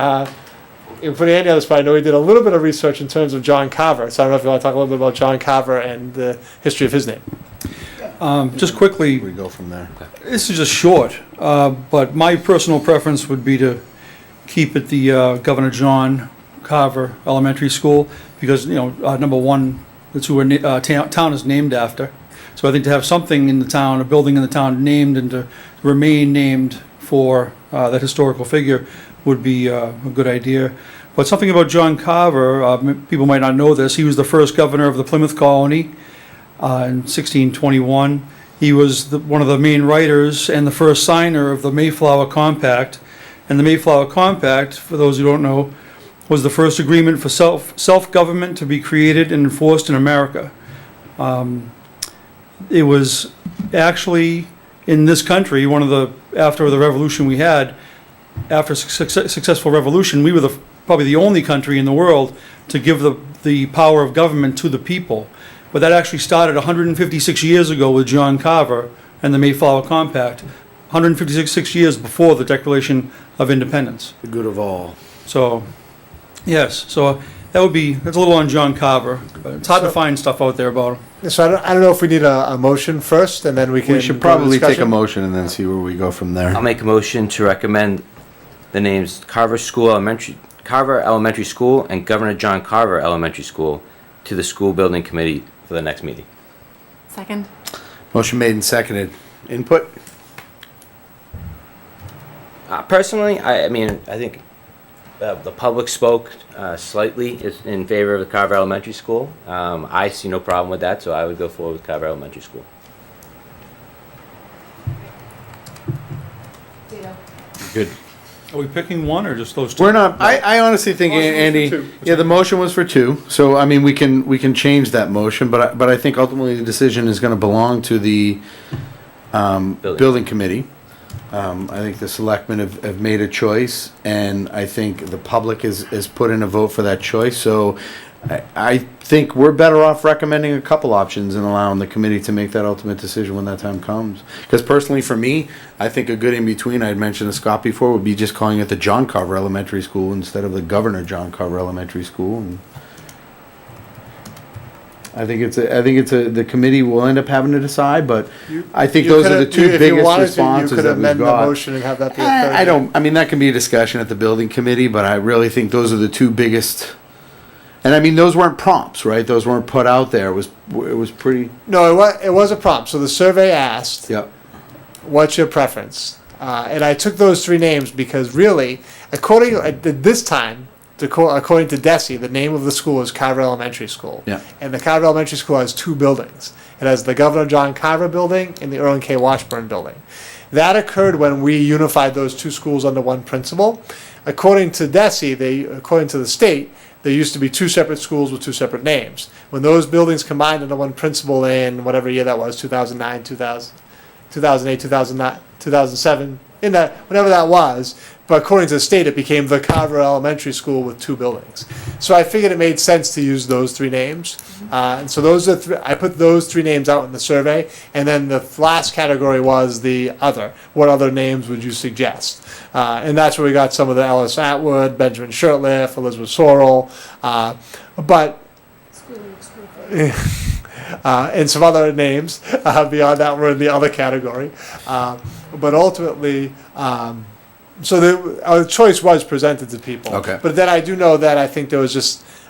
in putting Andy on the spot, I know he did a little bit of research in terms of John Carver. So I don't know if you want to talk a little bit about John Carver and the history of his name. Just quickly, We go from there. this is just short, but my personal preference would be to keep it the Governor John Carver Elementary School, because, number one, that's who our town is named after. So I think to have something in the town, a building in the town named and to remain named for that historical figure would be a good idea. But something about John Carver, people might not know this, he was the first governor of the Plymouth Colony in 1621. He was one of the main writers and the first signer of the Mayflower Compact. And the Mayflower Compact, for those who don't know, was the first agreement for self-government to be created and enforced in America. It was actually in this country, after the revolution we had, after a successful revolution, we were probably the only country in the world to give the power of government to the people. But that actually started 156 years ago with John Carver and the Mayflower Compact, 156 years before the Declaration of Independence. The good of all. So, yes, so that's a little on John Carver. But it's hard to find stuff out there about him. So I don't know if we need a motion first, and then we can. We should go to probably take a discussion. motion and then see where we go from there. I'll make a motion to recommend the names Carver Elementary School and Governor John Carver Elementary School to the school building committee for the next meeting. Second. Motion made and seconded. Input? Personally, I think the public spoke slightly in favor of the Carver Elementary School. I see no problem with that, so I would go forward with Carver Elementary School. Good. Are we picking one or just those two? We're not, I honestly think, Andy, yeah, the motion was for two, so, I mean, we can change that motion, but I think ultimately the decision is gonna belong to the, building committee. I think the selectmen have made a choice, and I think the public has put in a vote for that choice, so I think we're better off recommending a couple options and allowing the committee to make that ultimate decision when that time comes. Because personally, for me, I think a good in-between, I had mentioned to Scott before, would be just calling it the John Carver Elementary School instead of the Governor John Carver Elementary School. And I think the committee will end up having to decide, but I think those are the two biggest responses You could that we've amend the got. motion and have that be a third. I mean, that can be a discussion at the building committee, but I really think those are the two biggest. And I mean, those weren't prompts, right? Those weren't put out there. It was pretty. No, it was a prompt. So the survey asked, Yep. what's your preference? And I took those three names because really, according to DESI, the name of the school is Carver Elementary School. Yeah. And the Carver Elementary School has two buildings. It has the Governor John Carver building and the Earl and K. Washburn building. That occurred when we unified those two schools under one principal. According to DESI, according to the state, there used to be two separate schools with two separate names. When those buildings combined under one principal in whatever year that was, 2009, 2008, 2009, 2007, whenever that was, but according to the state, it became the Carver Elementary School with two buildings. So I figured it made sense to use those three names. And so I put those three names out in the survey, and then the last category was the other. What other names would you suggest? And that's where we got some of the Ellis Atwood, Benjamin Shurtleff, Elizabeth Sorrell, and some other names beyond that were in the other category. But ultimately, so our choice was presented to people. Okay. But then I do know that I think there was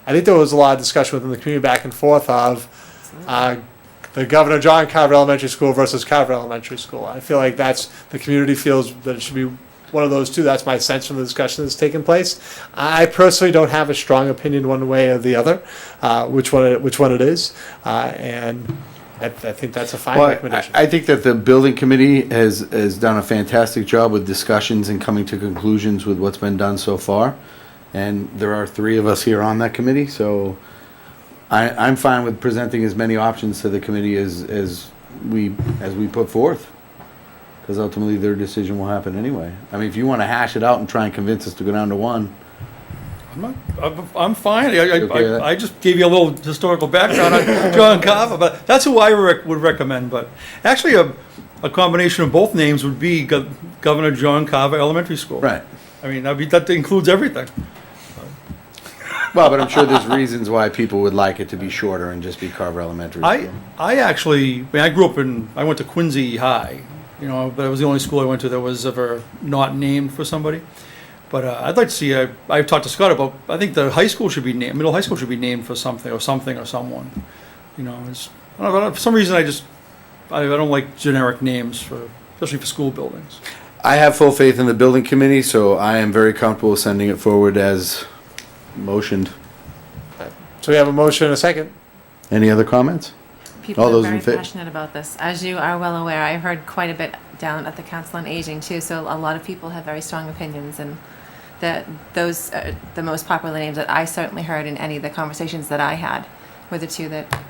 a lot of discussion within the community back and forth of the Governor John Carver Elementary School versus Carver Elementary School. I feel like the community feels that it should be one of those two. That's my sense from the discussion that's taken place. I personally don't have a strong opinion one way or the other, which one it is, and I think that's a fine Well, recommendation. I think that the building committee has done a fantastic job with discussions and coming to conclusions with what's been done so far. And there are three of us here on that committee, so I'm fine with presenting as many options to the committee as we put forth. Because ultimately their decision will happen anyway. I mean, if you want to hash it out and try and convince us to go down to one. I'm fine. Okay with that? I just gave you a little historical background on John Carver, but that's who I would recommend. But actually, a combination of both names would be Governor John Carver Elementary School. Right. I mean, that includes everything. Well, but I'm sure there's reasons why people would like it to be shorter and just be Carver Elementary School. I actually, I grew up I went to Quincy High, you know, but it was the only school I went to that was ever not named for somebody. But I'd like to see, I've talked to Scott about, I think the high school should be named, middle high school should be named for something or someone. You know, I don't know, for some reason I don't like generic names especially for school buildings. I have full faith in the building committee, so I am very comfortable sending it forward as motioned. So we have a motion and a second. Any other comments? People All are those very in fa- passionate about this. As you are well aware, I heard quite a bit down at the Council on Aging too, so a lot of people have very strong opinions, and those are the most popular names that I certainly heard in any of the conversations that I had were the two that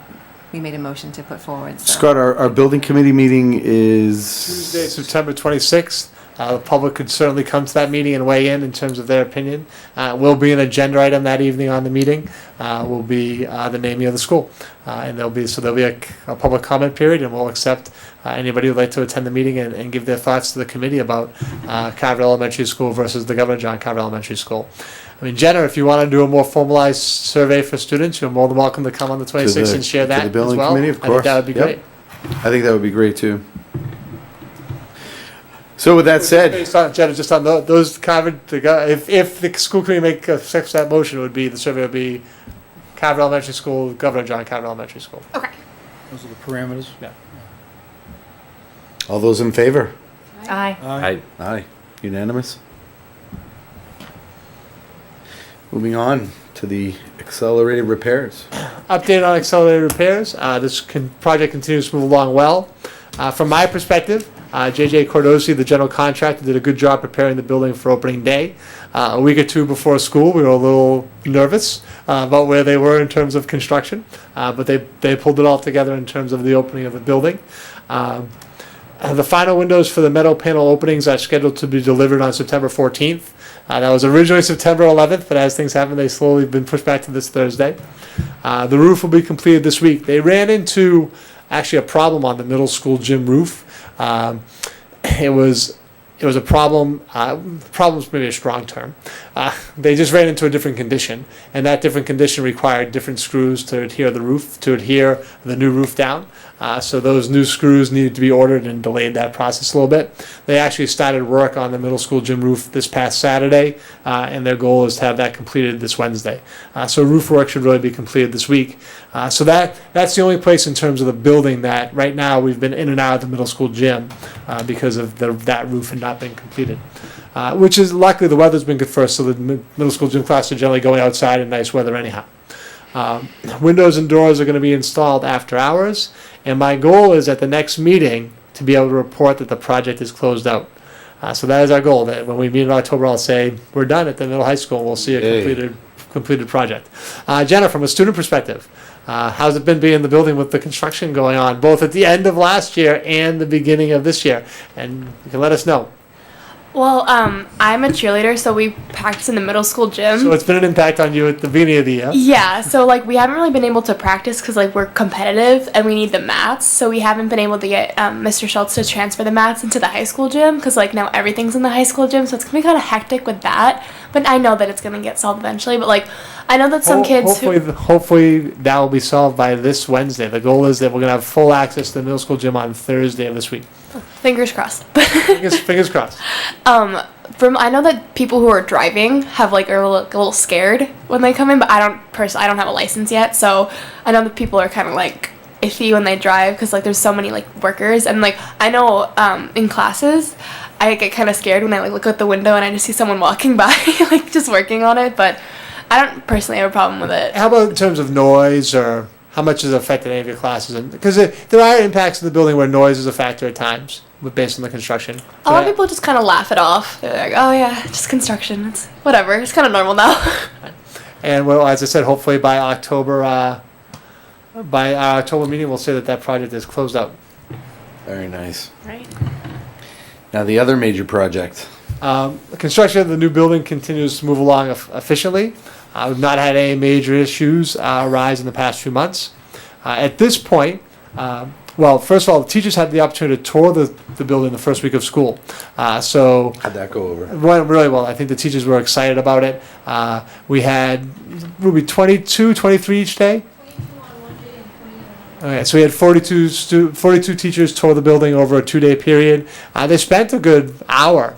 we made a motion to put forward. So. Scott, our building committee meeting is... Tuesday, September 26th. The public could certainly come to that meeting and weigh in terms of their opinion. Will be an agenda item that evening on the meeting. Will be the naming of the school, and there'll be a public comment period, and we'll accept anybody who'd like to attend the meeting and give their thoughts to the committee about Carver Elementary School versus the Governor John Carver Elementary School. I mean, Jenna, if you want to do a more formalized survey for students, you're more than welcome to come on the 26th and share that the building as well. committee, of I think course. that would be Yep. great. I think that would be great too. So with that said, Based on, Jenna, just on those Carver, if the school committee accepts that motion, the survey would be Carver Elementary School, Governor John Carver Elementary School. Okay. Those are the parameters. Yeah. all those in favor? Aye. Aye. Unanimous? Moving on to the accelerated repairs. Update on accelerated repairs. This project continues to move along well. From my perspective, JJ Cordosi, the general contractor, did a good job preparing the building for opening day. A week or two before school, we were a little nervous about where they were in terms of construction, but they pulled it all together in terms of the opening of the building. The final windows for the metal panel openings are scheduled to be delivered on September 14th. That was originally September 11th, but as things happen, they've slowly been pushed back to this Thursday. The roof will be completed this week. They ran into actually a problem on the middle school gym roof. It was a problem. Problem's maybe a strong term. They just ran into a different condition, and that different condition required different screws to adhere the new roof down. So those new screws needed to be ordered and delayed that process a little bit. They actually started work on the middle school gym roof this past Saturday, and their goal is to have that completed this Wednesday. So roof work should really be completed this week. So that's the only place in terms of the building that right now we've been in and out of the middle school gym because of that roof had not been completed. Which is luckily the weather's been good for us, so the middle school gym class are generally going outside in nice weather anyhow. Windows and doors are going to be installed after hours, and my goal is at the next meeting to be able to report that the project is closed out. So that is our goal, that when we meet in October, I'll say, we're done at the middle high school, and we'll see a completed project. Jenna, from a student perspective, how's it been being in the building with the construction going on, both at the end of last year and the beginning of this year? And you can let us know. Well, I'm a cheerleader, so we practice in the middle school gym. So it's been an impact on you at the beginning of the year. Yeah, so like we haven't really been able to practice because like we're competitive and we need the mats. So we haven't been able to get Mr. Schultz to transfer the mats into the high school gym because like now everything's in the high school gym. So it's gonna be kind of hectic with that. But I know that it's gonna get solved eventually. But like I know that some kids hopefully that will be solved by this Wednesday. The goal is that we're gonna have full access to the middle school gym on Thursday of this week. Fingers crossed. Fingers crossed. I know that people who are driving have like are a little scared when they come in, but I don't have a license yet, so I know that people are kind of like iffy when they drive because like there's so many like workers, and like I know in classes I get kind of scared when I like look out the window and I just see someone walking by like just working on it, but I don't personally have a problem with it. How about in terms of noise, or how much has it affected any of your classes? Because there are impacts in the building where noise is a factor at times, based on the construction. A lot of people just kind of laugh it off. They're like, "Oh yeah, just construction. It's whatever. It's kind of normal now." And well, as I said, hopefully by October, by our October meeting, we'll say that project is closed out. Very nice. Right. Now the other major project. The construction of the new building continues to move along efficiently. We've not had any major issues arise in the past few months. At this point, well, first of all, the teachers had the opportunity to tour the building the first week of school. So How'd that go over? it went really well. I think the teachers were excited about it. We had, Ruby, 22, 23 each day? Okay, so we had 42 teachers tour the building over a 2-day period. They spent a good hour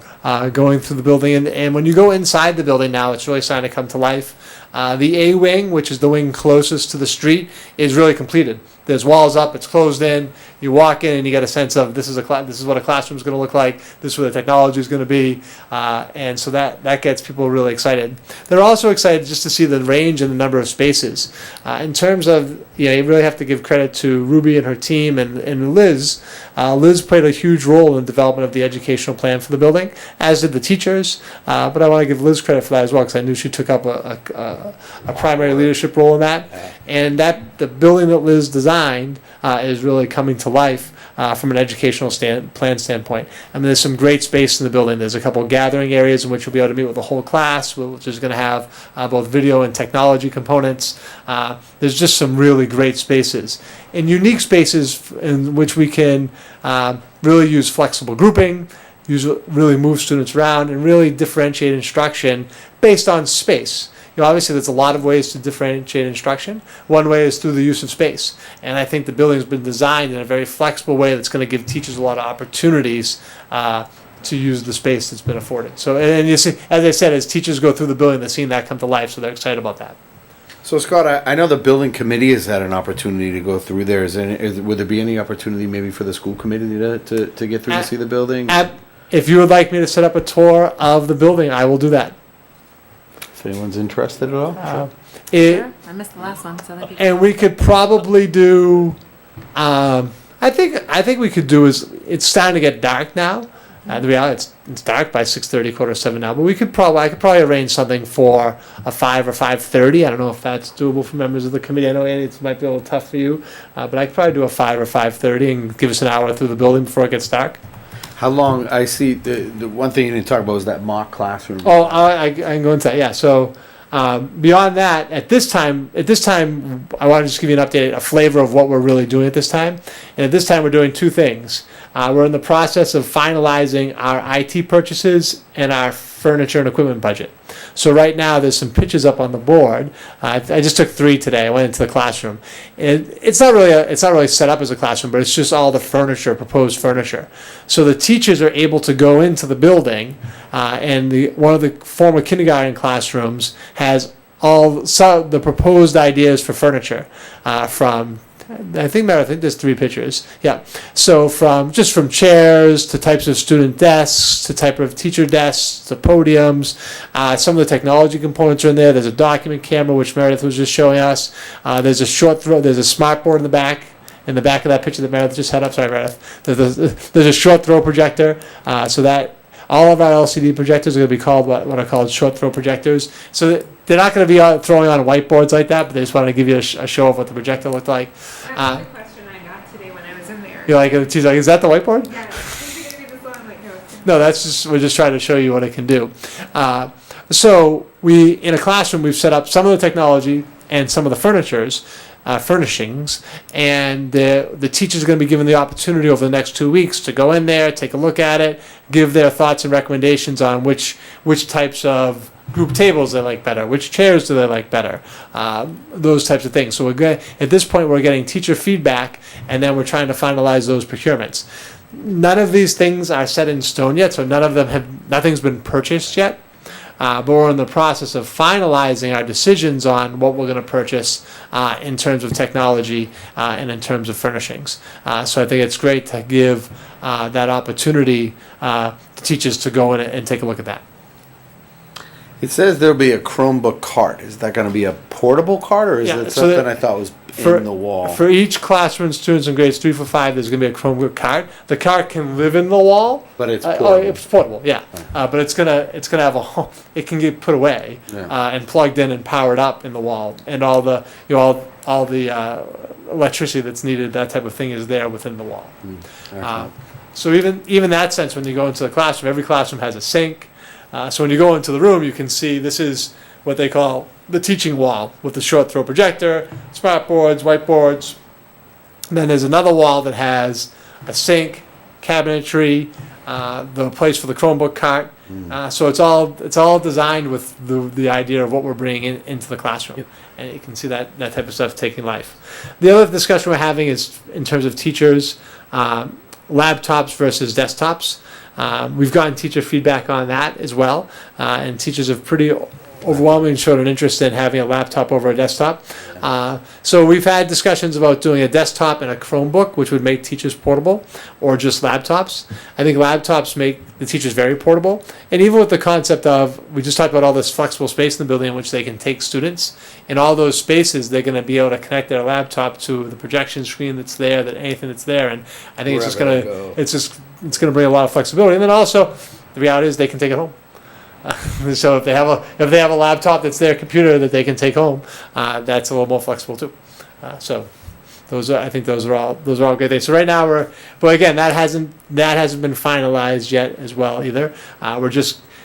going through the building, and when you go inside the building now, it's really starting to come to life. The A wing, which is the wing closest to the street, is really completed. There's walls up, it's closed in. You walk in and you get a sense of this is what a classroom is going to look like. This is where the technology is going to be, and so that gets people really excited. They're also excited just to see the range and the number of spaces. In terms of, you really have to give credit to Ruby and her team and Liz. Liz played a huge role in the development of the educational plan for the building, as did the teachers. But I want to give Liz credit for that as well, because I knew she took up a primary leadership role in that, and that the building that Liz designed is really coming to life from an educational plan standpoint. I mean, there's some great space in the building. There's a couple of gathering areas in which you'll be able to meet with the whole class, which is going to have both video and technology components. There's just some really great spaces and unique spaces in which we can really use flexible grouping, really move students around, and really differentiate instruction based on space. Obviously, there's a lot of ways to differentiate instruction. One way is through the use of space. And I think the building's been designed in a very flexible way that's going to give teachers a lot of opportunities to use the space that's been afforded. So, and you see, as I said, as teachers go through the building, they're seeing that come to life, so they're excited about that. So Scott, I know the building committee has had an opportunity to go through there. Would there be any opportunity maybe for the school committee to get through to see the building? If you would like me to set up a tour of the building, I will do that. If anyone's interested at all? Sure. I missed the last one, so that'd be And we could probably do. I think we could do is it's starting to get dark now. The reality it's dark by 6:30, 6:45 now. But I could probably arrange something for a 5 or 5:30. I don't know if that's doable for members of the committee. I know Andy, it might be a little tough for you, but I could probably do a 5 or 5:30 and give us an hour through the building before it gets dark. How long? I see the one thing you didn't talk about was that mock classroom. Oh, I can go into that. Yeah. So beyond that, at this time, I want to just give you an update, a flavor of what we're really doing at this time. And at this time, we're doing two things. We're in the process of finalizing our IT purchases and our furniture and equipment budget. So right now, there's some pictures up on the board. I just took 3 today. I went into the classroom. It's not really set up as a classroom, but it's just all the furniture, proposed furniture. So the teachers are able to go into the building, and one of the former kindergarten classrooms has some the proposed ideas for furniture from. I think there's 3 pictures. Yeah. So from chairs to types of student desks to type of teacher desks to podiums, some of the technology components are in there. There's a document camera, which Meredith was just showing us. There's a smart board in the back of that picture that Meredith just had up. Sorry, Meredith. There's a short throw projector, so that all of our LCD projectors are going to be called what are called short throw projectors. So they're not going to be throwing on whiteboards like that, but they just wanted to give you a show of what the projector looked like. That's the question I got today when I was in there. You're like, she's like, is that the whiteboard? Yeah, is it gonna be this one? I'm like, no. No, we're just trying to show you what it can do. So in a classroom, we've set up some of the technology and some of the furnishings, and the teachers are going to be given the opportunity over the next 2 weeks to go in there, take a look at it, give their thoughts and recommendations on which types of group tables they like better, which chairs do they like better, those types of things. So at this point, we're getting teacher feedback, and then we're trying to finalize those procurements. None of these things are set in stone yet, so nothing's been purchased yet. But we're in the process of finalizing our decisions on what we're going to purchase in terms of technology and in terms of furnishings. So I think it's great to give that opportunity to teachers to go in and take a look at that. It says there'll be a Chromebook cart. Is that going to be a portable cart, or is it so something I thought was in the wall? For each classroom, students in grades 3 through 5, there's going to be a Chromebook cart. The cart can live in the wall, but it's portable. It's portable, yeah. But it's gonna have it can get put away and plugged in and powered up in the wall, and all the electricity that's needed, that type of thing, is there within the wall. So even that sense, when you go into the classroom, every classroom has a sink. So when you go into the room, you can see this is what they call the teaching wall with the short throw projector, smart boards, whiteboards, Then there's another wall that has a sink, cabinetry, the place for the Chromebook cart. So it's all designed with the idea of what we're bringing into the classroom. And you can see that type of stuff taking life. The other discussion we're having is in terms of teachers, laptops versus desktops. We've gotten teacher feedback on that as well, and teachers have pretty overwhelmingly showed an interest in having a laptop over a desktop. So we've had discussions about doing a desktop and a Chromebook, which would make teachers portable, or just laptops. I think laptops make the teachers very portable. And even with the concept of, we just talked about all this flexible space in the building in which they can take students. In all those spaces, they're going to be able to connect their laptop to the projection screen that's there, that anything that's there. And I think it's going to bring a lot of flexibility. And then also, the reality is they can take it home. So if they have a laptop that's their computer that they can take home, that's a little more flexible too. So I think those are all good things. So right now but again, that hasn't been finalized yet as well either.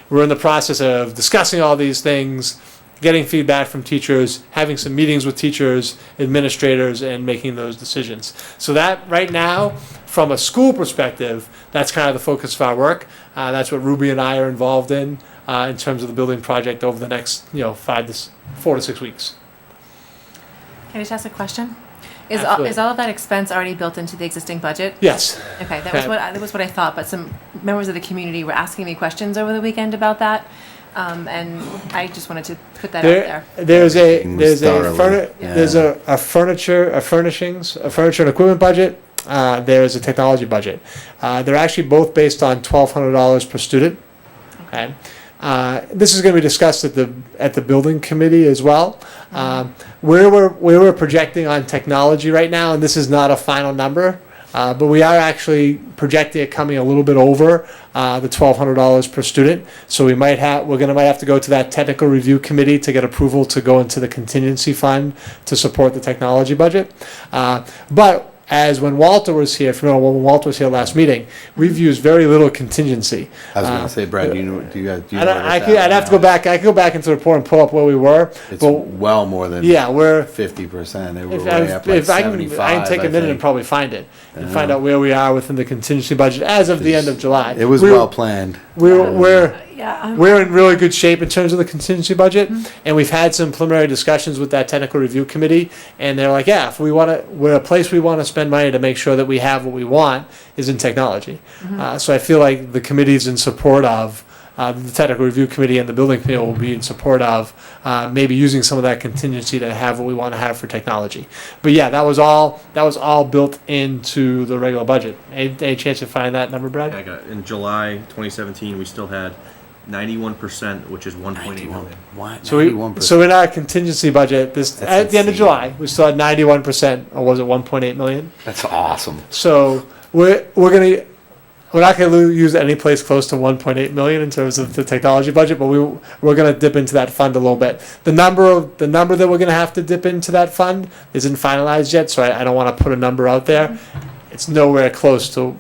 We're in the process of discussing all these things, getting feedback from teachers, having some meetings with teachers, administrators, and making those decisions. So that right now, from a school perspective, that's kind of the focus of our work. That's what Ruby and I are involved in terms of the building project over the next 4 to 6 weeks. Can I just ask a question? Absolutely. Is all of that expense already built into the existing budget? Yes. Okay, that was what I thought, but some members of the community were asking me questions over the weekend about that. And I just wanted to put that out there. There's a furniture and equipment budget. There's a technology budget. They're actually both based on $1,200 per student. Okay. This is going to be discussed at the building committee as well. Where we're projecting on technology right now, and this is not a final number, but we are actually projecting it coming a little bit over the $1,200 per student. So we're might have to go to that technical review committee to get approval to go into the contingency fund to support the technology budget. But as when Walter was here, when Walter was here last meeting, we've used very little contingency. I was going to say, Brad, do you know? I'd have to go back. I could go back into the report and pull up where we were. It's well more than we're 50%. They were if, way up like if I can 75. take a minute and probably find it and find out where we are within the contingency budget as of the end of July. It was well planned. We're in really good shape in terms of the contingency budget, and we've had some preliminary discussions with that technical review committee, and they're like, if we're a place we want to spend money to make sure that we have what we want is in technology. So I feel like the committee's in support of the technical review committee and the building committee will be in support of maybe using some of that contingency to have what we want to have for technology. But yeah, that was all built into the regular budget. Any chance to find that number, Brad? Yeah, I got it. In July 2017, we still had 91%, which is 1.8 million. What? So in our contingency budget, at the end of July, we still had 91%, or was it 1.8 million? That's awesome. So we're not going to use any place close to 1.8 million in terms of the technology budget, but we're going to dip into that fund a little bit. The number that we're going to have to dip into that fund isn't finalized yet, so I don't want to put a number out there. It's nowhere close to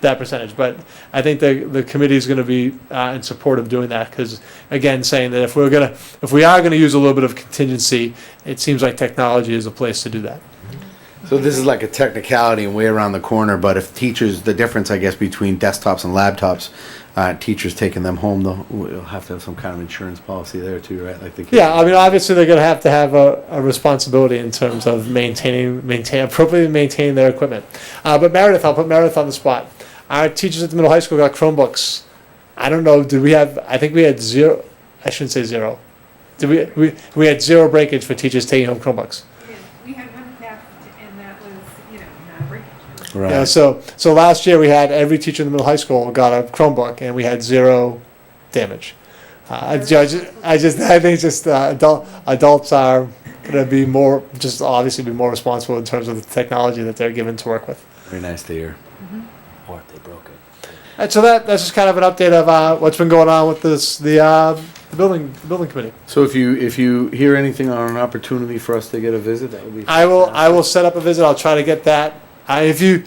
that percentage, but I think the committee is going to be in support of doing that because, again, saying that if we are going to use a little bit of contingency, it seems like technology is a place to do that. So this is like a technicality and way around the corner, but if teachers, the difference, I guess, between desktops and laptops, teachers taking them home, we'll have to have some kind of insurance policy there too, right? Like obviously they're going to have a responsibility in terms of appropriately maintaining their equipment. But Meredith, I'll put Meredith on the spot. Our teachers at the middle high school got Chromebooks. I don't know, I think we had zero, I shouldn't say zero. We had zero breakage for teachers taking home Chromebooks. We had one theft, and that was, not a breakage. Right. Yeah, so last year we had every teacher in the middle high school got a Chromebook, and we had zero damage. I think adults are going to be obviously be more responsible in terms of the technology that they're given to work with. Very nice to hear. Or if they broke it. And so that's just kind of an update of what's been going on with the building committee. So if you hear anything on an opportunity for us to get a visit, that would be. I will set up a visit. I'll try to get that. If you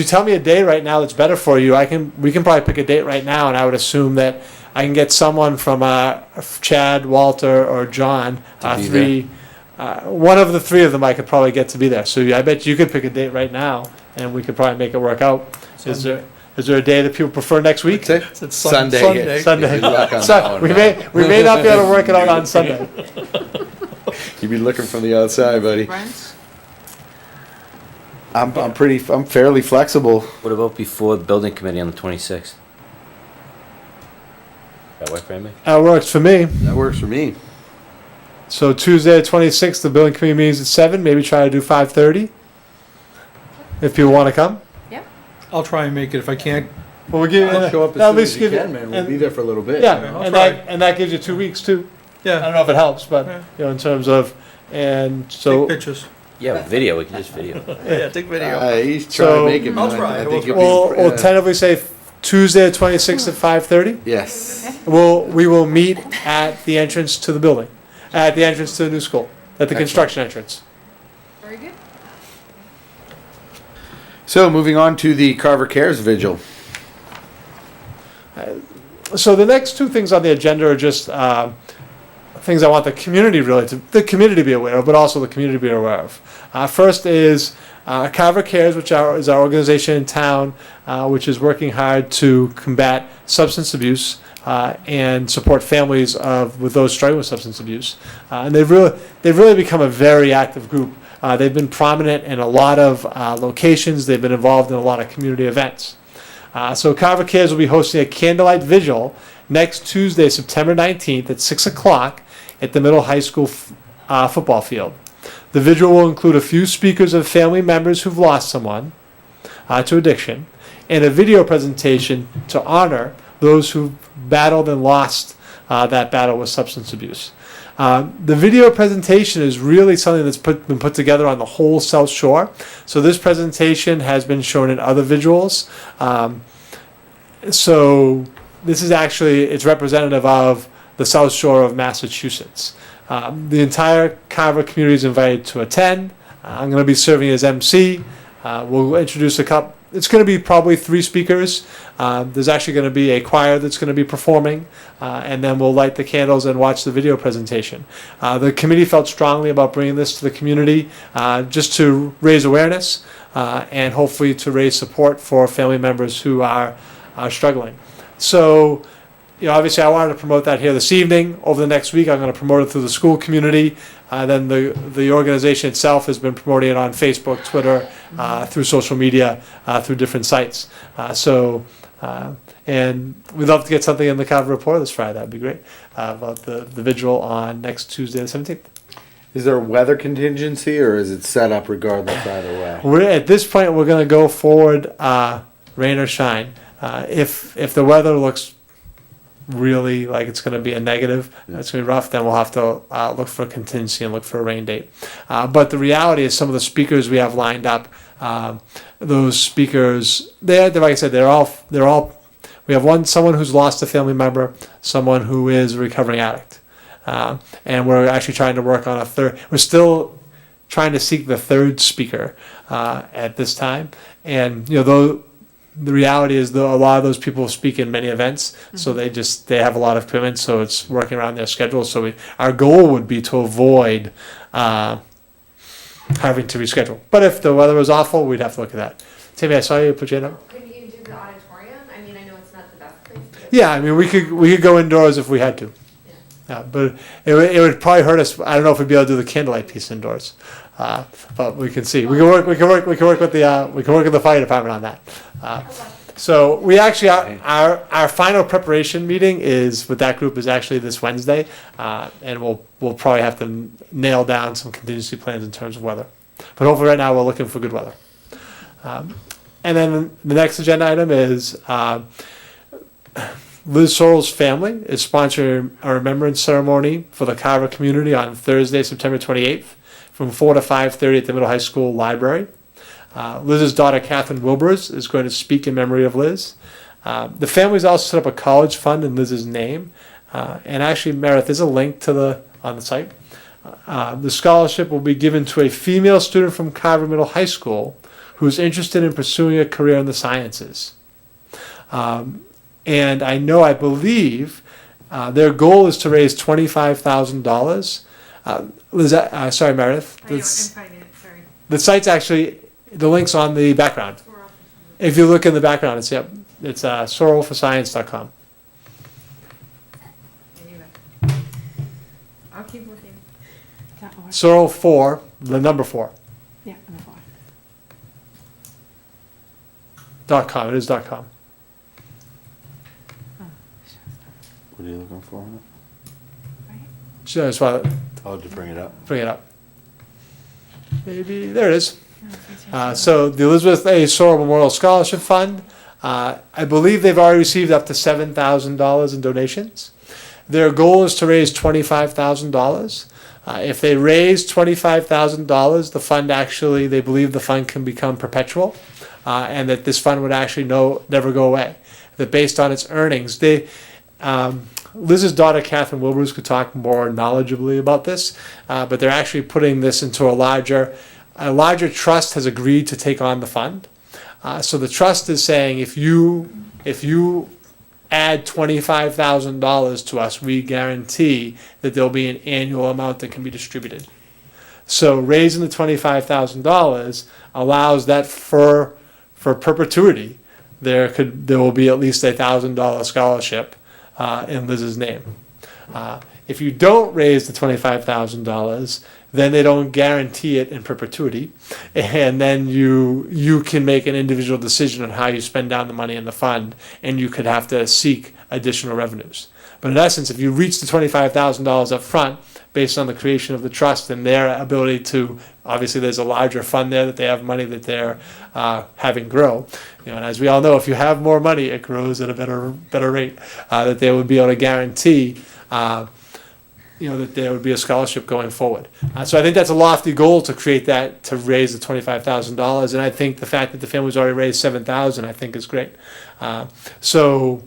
tell me a day right now that's better for you, we can probably pick a date right now, and I would assume that I can get someone from Chad, Walter, or John, three one of the three of them I could probably get to be there. So I bet you could pick a date right now, and we could probably make it work out. Is there a day that people prefer next week? It's Sunday. Sunday. Good luck on So, that one, we man. may not be able to work it out on Sunday. You'd be looking from the outside, buddy. Brunch? I'm fairly flexible. What about before the building committee on the 26th? That work for anybody? That works for me. That works for me. So Tuesday, the 26th, the building committee meeting's at 7. Maybe try to do 5:30. If people want to come. I'll try and make it. If I can't, Well, we'll give I'll show up that'll as soon as at least you give can, man. We'll and- be there for a little bit. Yeah, you know? I'll and try. that gives you 2 weeks too. I yeah, don't know if it helps, but Yeah. in terms of and so take pictures. Yeah, with video. We can just video. Yeah, take video. He's So- trying to make it, man. I'll try. I think you'll we'll be, tentatively say Tuesday, the 26th at 5:30. yes. We will meet at the entrance to the building, at the entrance to the new school, at the construction entrance. Very good. So moving on to the Carver Cares Vigil. So the next two things on the agenda are just things I want the community to be aware of, but also the community to be aware of. First is Carver Cares, which is our organization in town, which is working hard to combat substance abuse and support families with those struggling with substance abuse. And they've really become a very active group. They've been prominent in a lot of locations. They've been involved in a lot of community events. So Carver Cares will be hosting a candlelight vigil next Tuesday, September 19th at 6 o'clock at the middle high school football field. The vigil will include a few speakers of family members who've lost someone to addiction and a video presentation to honor those who've battled and lost that battle with substance abuse. The video presentation is really something that's been put together on the whole South Shore. So this presentation has been shown in other visuals. So this is it's representative of the South Shore of Massachusetts. The entire Carver community is invited to attend. I'm going to be serving as MC. We'll introduce a couple. It's going to be probably 3 speakers. There's actually going to be a choir that's going to be performing, and then we'll light the candles and watch the video presentation. The committee felt strongly about bringing this to the community just to raise awareness and hopefully to raise support for family members who are struggling. So, obviously I wanted to promote that here this evening. Over the next week, I'm going to promote it through the school community. Then the organization itself has been promoting it on Facebook, Twitter, through social media, through different sites. And we'd love to get something in the Carver Report this Friday. That'd be great. About the vigil on next Tuesday, the 17th. Is there a weather contingency, or is it set up regardless either way? At this point, we're going to go forward, rain or shine. If the weather looks really like it's going to be a negative, it's going to be rough, then we'll have to look for a contingency and look for a rain date. But the reality is some of the speakers we have lined up, those speakers, like I said, they're all, we have someone who's lost a family member, someone who is a recovering addict. And we're actually trying to work on we're still trying to seek the third speaker at this time. And, the reality is a lot of those people speak in many events, so they have a lot of commitments, so it's working around their schedule. So our goal would be to avoid having to reschedule. But if the weather was awful, we'd have to look at that. Tammy, I saw you put your hand up. Could you do the auditorium? I mean, I know it's not the best place. Yeah, I mean, we could go indoors if we had to. Yeah, but it would probably hurt us. I don't know if we'd be able to do the candlelight piece indoors, but we can see. We can work with the fire department on that. So we actually our final preparation meeting with that group is actually this Wednesday, and we'll probably have to nail down some contingency plans in terms of weather. But hopefully, right now we're looking for good weather. And then the next agenda item is. Liz Sorrell's family is sponsoring a remembrance ceremony for the Carver community on Thursday, September 28th from 4 to 5:30 at the Middle High School Library. Liz's daughter, Catherine Wilbers, is going to speak in memory of Liz. The family's also set up a college fund in Liz's name. And actually, Meredith, there's a link on the site. The scholarship will be given to a female student from Carver Middle High School who is interested in pursuing a career in the sciences. And I believe their goal is to raise $25,000 Liz, sorry, Meredith. I know, I'm It's- finding it, sorry. The site's actually, the link's on the background. If you look in the background, it's sorrelforscience.com. I'll keep looking. Sorrel 4, the number 4, Yeah, number 4. .com. It is .com. What are you looking for? So that's why Oh, to bring it up. bring it up. Maybe there it is. So the Elizabeth A. Sorrel Memorial Scholarship Fund, I believe they've already received up to $7,000 in donations. Their goal is to raise $25,000. If they raise $25,000, the fund actually, they believe the fund can become perpetual, and that this fund would actually never go away. That based on its earnings, Liz's daughter, Catherine Wilbers, could talk more knowledgeably about this, but they're actually putting this into a larger trust has agreed to take on the fund. So the trust is saying if you add $25,000 to us, we guarantee that there'll be an annual amount that can be distributed. So raising the $25,000 allows that for perpetuity. There will be at least $1,000 scholarship in Liz's name. If you don't raise the $25,000, then they don't guarantee it in perpetuity, and then you can make an individual decision on how you spend down the money in the fund, and you could have to seek additional revenues. But in essence, if you reach the $25,000 up front, based on the creation of the trust and their ability to, obviously there's a larger fund there that they have money that they're having grow. And as we all know, if you have more money, it grows at a better rate. That they would be able to guarantee that there would be a scholarship going forward. So I think that's a lofty goal to create that, to raise the $25,000. And I think the fact that the family's already raised $7,000, I think is great. So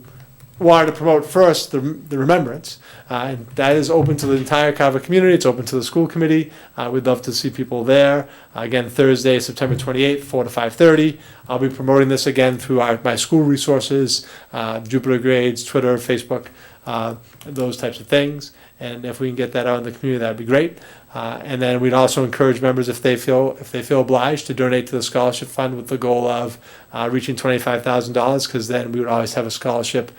wanted to promote first the remembrance. And that is open to the entire Carver community. It's open to the school committee. We'd love to see people there. Again, Thursday, September 28th, 4 to 5:30. I'll be promoting this again through my school resources, Jupiter Grades, Twitter, Facebook, those types of things. And if we can get that out in the community, that'd be great. And then we'd also encourage members, if they feel obliged, to donate to the scholarship fund with the goal of reaching $25,000, because then we would always have a scholarship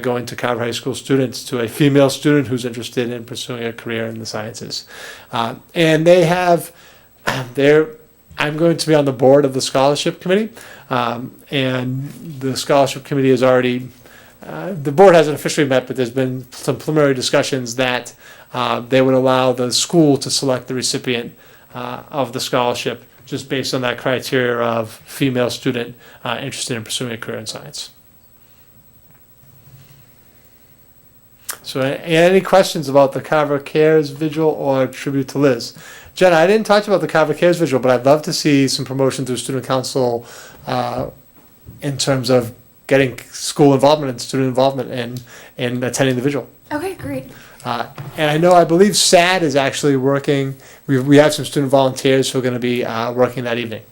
going to Carver High School students, to a female student who's interested in pursuing a career in the sciences. And they have I'm going to be on the board of the scholarship committee, and the scholarship committee has already. The board hasn't officially met, but there's been some preliminary discussions that they would allow the school to select the recipient of the scholarship just based on that criteria of female student interested in pursuing a career in science. So any questions about the Carver Cares visual or tribute to Liz? Jenna, I didn't talk about the Carver Cares visual, but I'd love to see some promotion through student council in terms of getting school involvement and student involvement in attending the visual. Okay, great. And I believe SAD is actually working. We have some student volunteers who are going to be working that evening.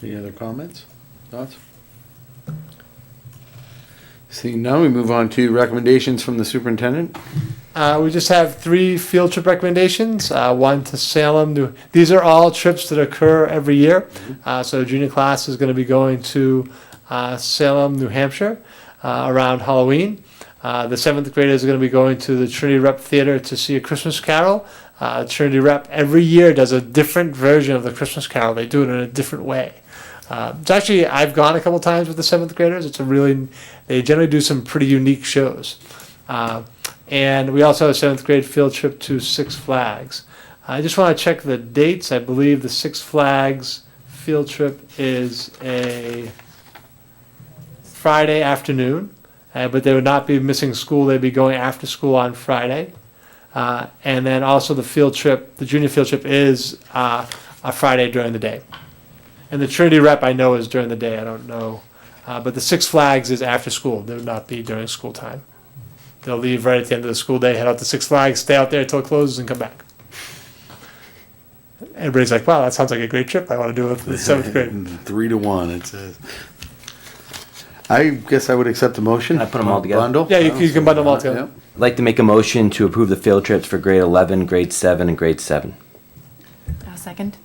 Any other comments, thoughts? Seeing none, we move on to recommendations from the superintendent. We just have 3 field trip recommendations. One to Salem. These are all trips that occur every year. So the junior class is going to be going to Salem, New Hampshire around Halloween. The 7th graders are going to be going to the Trinity Rep Theater to see A Christmas Carol. Trinity Rep every year does a different version of the Christmas Carol. They do it in a different way. It's actually, I've gone a couple times with the 7th graders. They generally do some pretty unique shows. And we also have a 7th grade field trip to Six Flags. I just want to check the dates. I believe the Six Flags field trip is a Friday afternoon, but they would not be missing school. They'd be going after school on Friday. And then also the junior field trip is a Friday during the day. And the Trinity Rep I know is during the day. I don't know. But the Six Flags is after school. They would not be during school time. They'll leave right at the end of the school day, head out to Six Flags, stay out there until it closes, and come back. Everybody's like, wow, that sounds like a great trip. I want to do it for the 7th grade. 3 to 1, it says. I guess I would accept the motion. Can I put them all together? Bundle? Yeah, you can bundle them all together. Yep. I'd like to make a motion to approve the field trips for grade 11, grade 7, and grade 7. I'll second.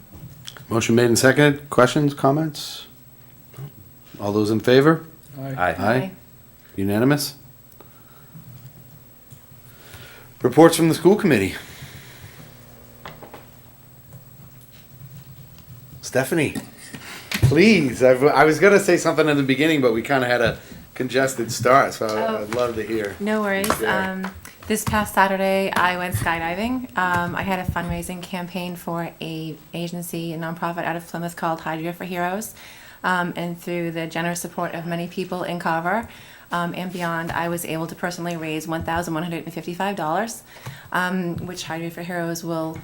Motion made and seconded. Questions, comments? All those in favor? Aye. Aye. Unanimous? Reports from the school committee. Stephanie, please. I was gonna say something in the beginning, but we kind of had a congested start, so I'd love to hear. No worries. Yeah. This past Saturday, I went skydiving. I had a fundraising campaign for a agency, a nonprofit out of Plymouth called Hydria for Heroes. And through the generous support of many people in Carver and beyond, I was able to personally raise $1,155, which Hydria for Heroes will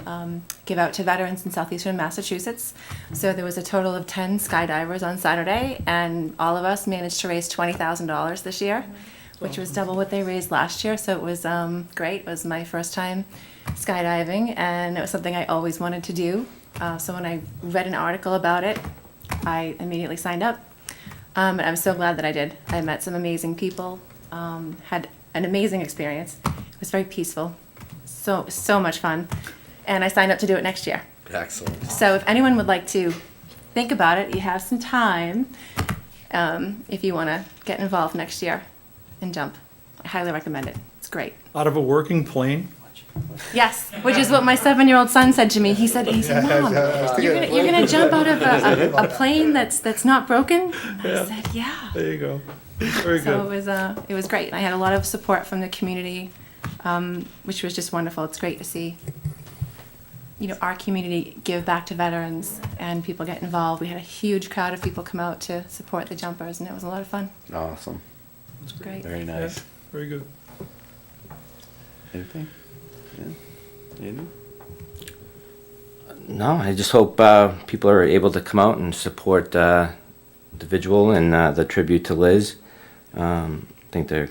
give out to veterans in southeastern Massachusetts. So there was a total of 10 skydivers on Saturday, and all of us managed to raise $20,000 this year, which was double what they raised last year. So it was great. It was my first time skydiving, and it was something I always wanted to do. So when I read an article about it, I immediately signed up. And I'm so glad that I did. I met some amazing people, had an amazing experience. It was very peaceful, so much fun. And I signed up to do it next year. Excellent. So if anyone would like to think about it, you have some time if you want to get involved next year and jump. I highly recommend it. It's great. Out of a working plane? Yes, which is what my 7-year-old son said to me. He said, Mom, you're gonna jump out of a plane that's not broken? I said, yeah. There you go. Very So good. it was great. And I had a lot of support from the community, which was just wonderful. It's great to see, our community give back to veterans and people get involved. We had a huge crowd of people come out to support the jumpers, and it was a lot of fun. Awesome. It was great. Very nice. Very good. Anything? Yeah. Anything? No, I just hope people are able to come out and support the vigil and the tribute to Liz. I think they're,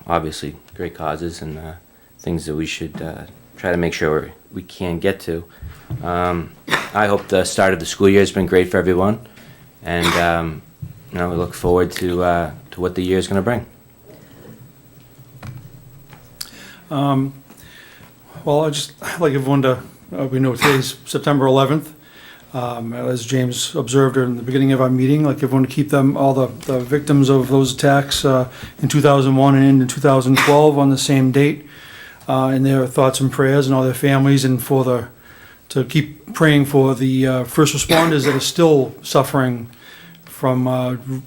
obviously great causes and things that we should try to make sure we can get to. I hope the start of the school year has been great for everyone, and we look forward to what the year is going to bring. Well, I'd like everyone to, we know today's September 11th. As James observed in the beginning of our meeting, like everyone to keep all the victims of those attacks in 2001 and in 2012 on the same date, in their thoughts and prayers, and all their families, and to keep praying for the first responders that are still suffering from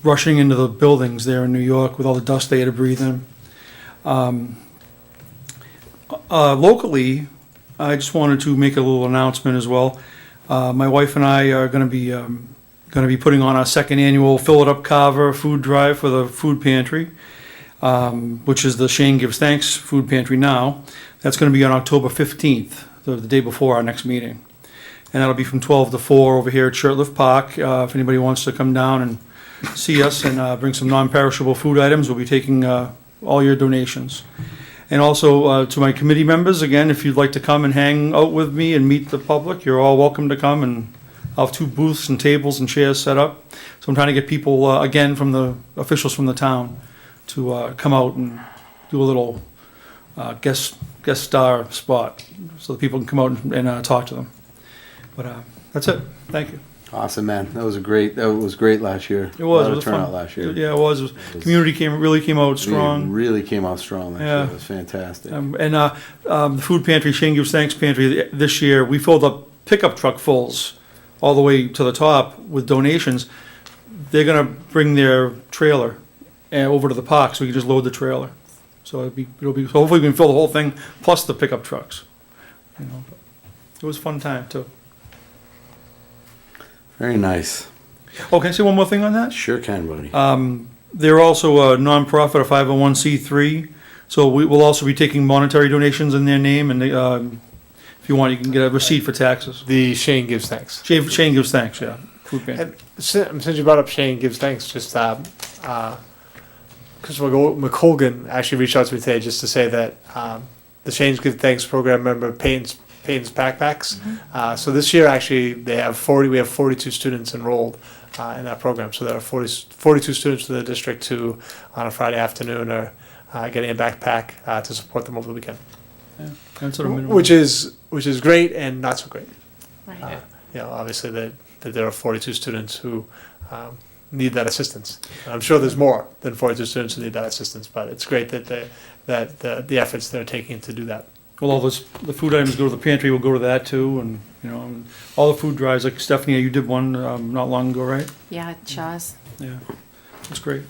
rushing into the buildings there in New York with all the dust they had to breathe in. Locally, I just wanted to make a little announcement as well. My wife and I are going to be putting on our second annual Fill It Up Carver food drive for the food pantry, which is the Shane Gives Thanks food pantry now. That's going to be on October 15th, the day before our next meeting. And that'll be from 12 to 4 over here at Shirtlift Park. If anybody wants to come down and see us and bring some non-perishable food items, we'll be taking all your donations. And also to my committee members, again, if you'd like to come and hang out with me and meet the public, you're all welcome to come, and I'll have 2 booths and tables and chairs set up. So I'm trying to get people, again, from the officials from the town to come out and do a little guest star spot so that people can come out and talk to them. But that's it. Thank you. Awesome, man. That was great last year. It was. A lot It of was turnout fun. last year. Yeah, it was. Community really came out strong. We really came out strong last Yeah. year. It was fantastic. And the food pantry, Shane Gives Thanks pantry, this year, we filled up pickup truck fulls all the way to the top with donations. They're gonna bring their trailer over to the park, so we can just load the trailer. So it'll be, so hopefully we can fill the whole thing, plus the pickup trucks. It was a fun time, too. Very nice. Oh, can I say one more thing on that? Sure can, buddy. They're also a nonprofit, a 501c3, so we will also be taking monetary donations in their name, and if you want, you can get a receipt for taxes. The Shane Gives Thanks. Shane Gives Thanks, yeah. Food pantry. And since you brought up Shane Gives Thanks, just Christopher McColgan actually reached out to me today just to say that the Shane Gives Thanks program member Payton's Backpacks. So this year actually we have 42 students enrolled in that program. So there are 42 students in the district who, on a Friday afternoon, are getting a backpack to support them over the weekend, That's sort of minimal. which is great and not so great. Right. Obviously that there are 42 students who need that assistance. And I'm sure there's more than 42 students who need that assistance, but it's great that the efforts they're taking to do that. Well, all those, the food items go to the pantry, will go to that too, and, and all the food drives, like Stephanie, you did one, not long ago, right? Yeah, Shaw's. Yeah, that's great.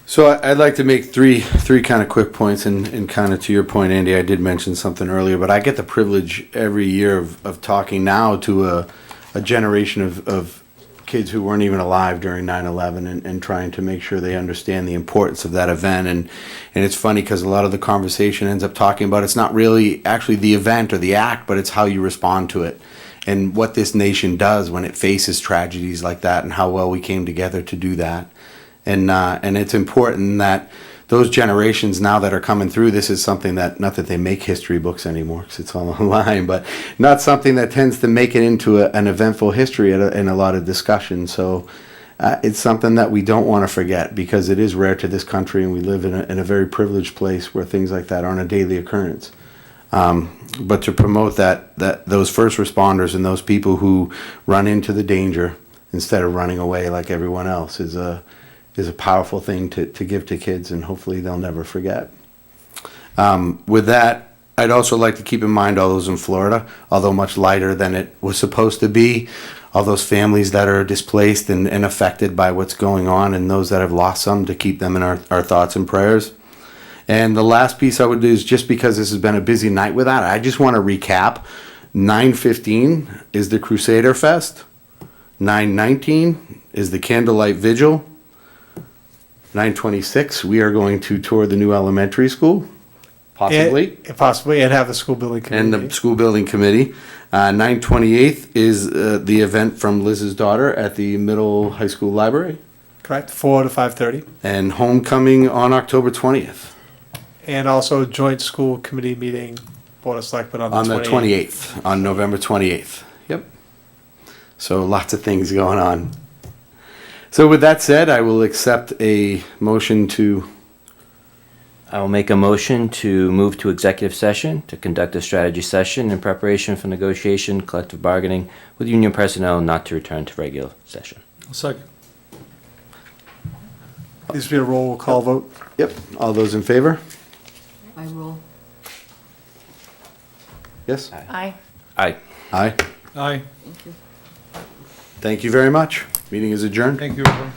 So I'd like to make three kind of quick points, and kind of to your point, Andy, I did mention something earlier, but I get the privilege every year of talking now to a generation of kids who weren't even alive during 9/11 and trying to make sure they understand the importance of that event. And it's funny because a lot of the conversation ends up talking about it's not really actually the event or the act, but it's how you respond to it and what this nation does when it faces tragedies like that and how well we came together to do that. And it's important that those generations now that are coming through, this is something that, not that they make history books anymore because it's all online, but not something that tends to make it into an eventful history in a lot of discussion. So it's something that we don't want to forget because it is rare to this country and we live in a very privileged place where things like that aren't a daily occurrence. But to promote that those first responders and those people who run into the danger instead of running away like everyone else is a powerful thing to give to kids, and hopefully they'll never forget. With that, I'd also like to keep in mind all those in Florida, although much lighter than it was supposed to be, all those families that are displaced and affected by what's going on, and those that have lost some, to keep them in our thoughts and prayers. And the last piece I would do is, just because this has been a busy night with that, I just want to recap. 9:15 is the Crusader Fest. 9:19 is the Candlelight Vigil. 9:26, we are going to tour the new elementary school, possibly. And have the school building committee. And the school building committee. 9/28 is the event from Liz's daughter at the middle high school library. Correct, 4 to 5:30. And homecoming on October 20th. And also joint school committee meeting, Board of Selectmen on the 28th, on November 28th. Yep. So lots of things going on. So with that said, I will accept a motion to... I will make a motion to move to executive session to conduct a strategy session in preparation for negotiation, collective bargaining with union personnel, not to return to regular session. Second. Needs to be a roll call vote. Yep. All those in favor? I rule. Yes? Aye. Aye. Aye. Aye. Thank you very much. Meeting is adjourned. Thank you, everyone.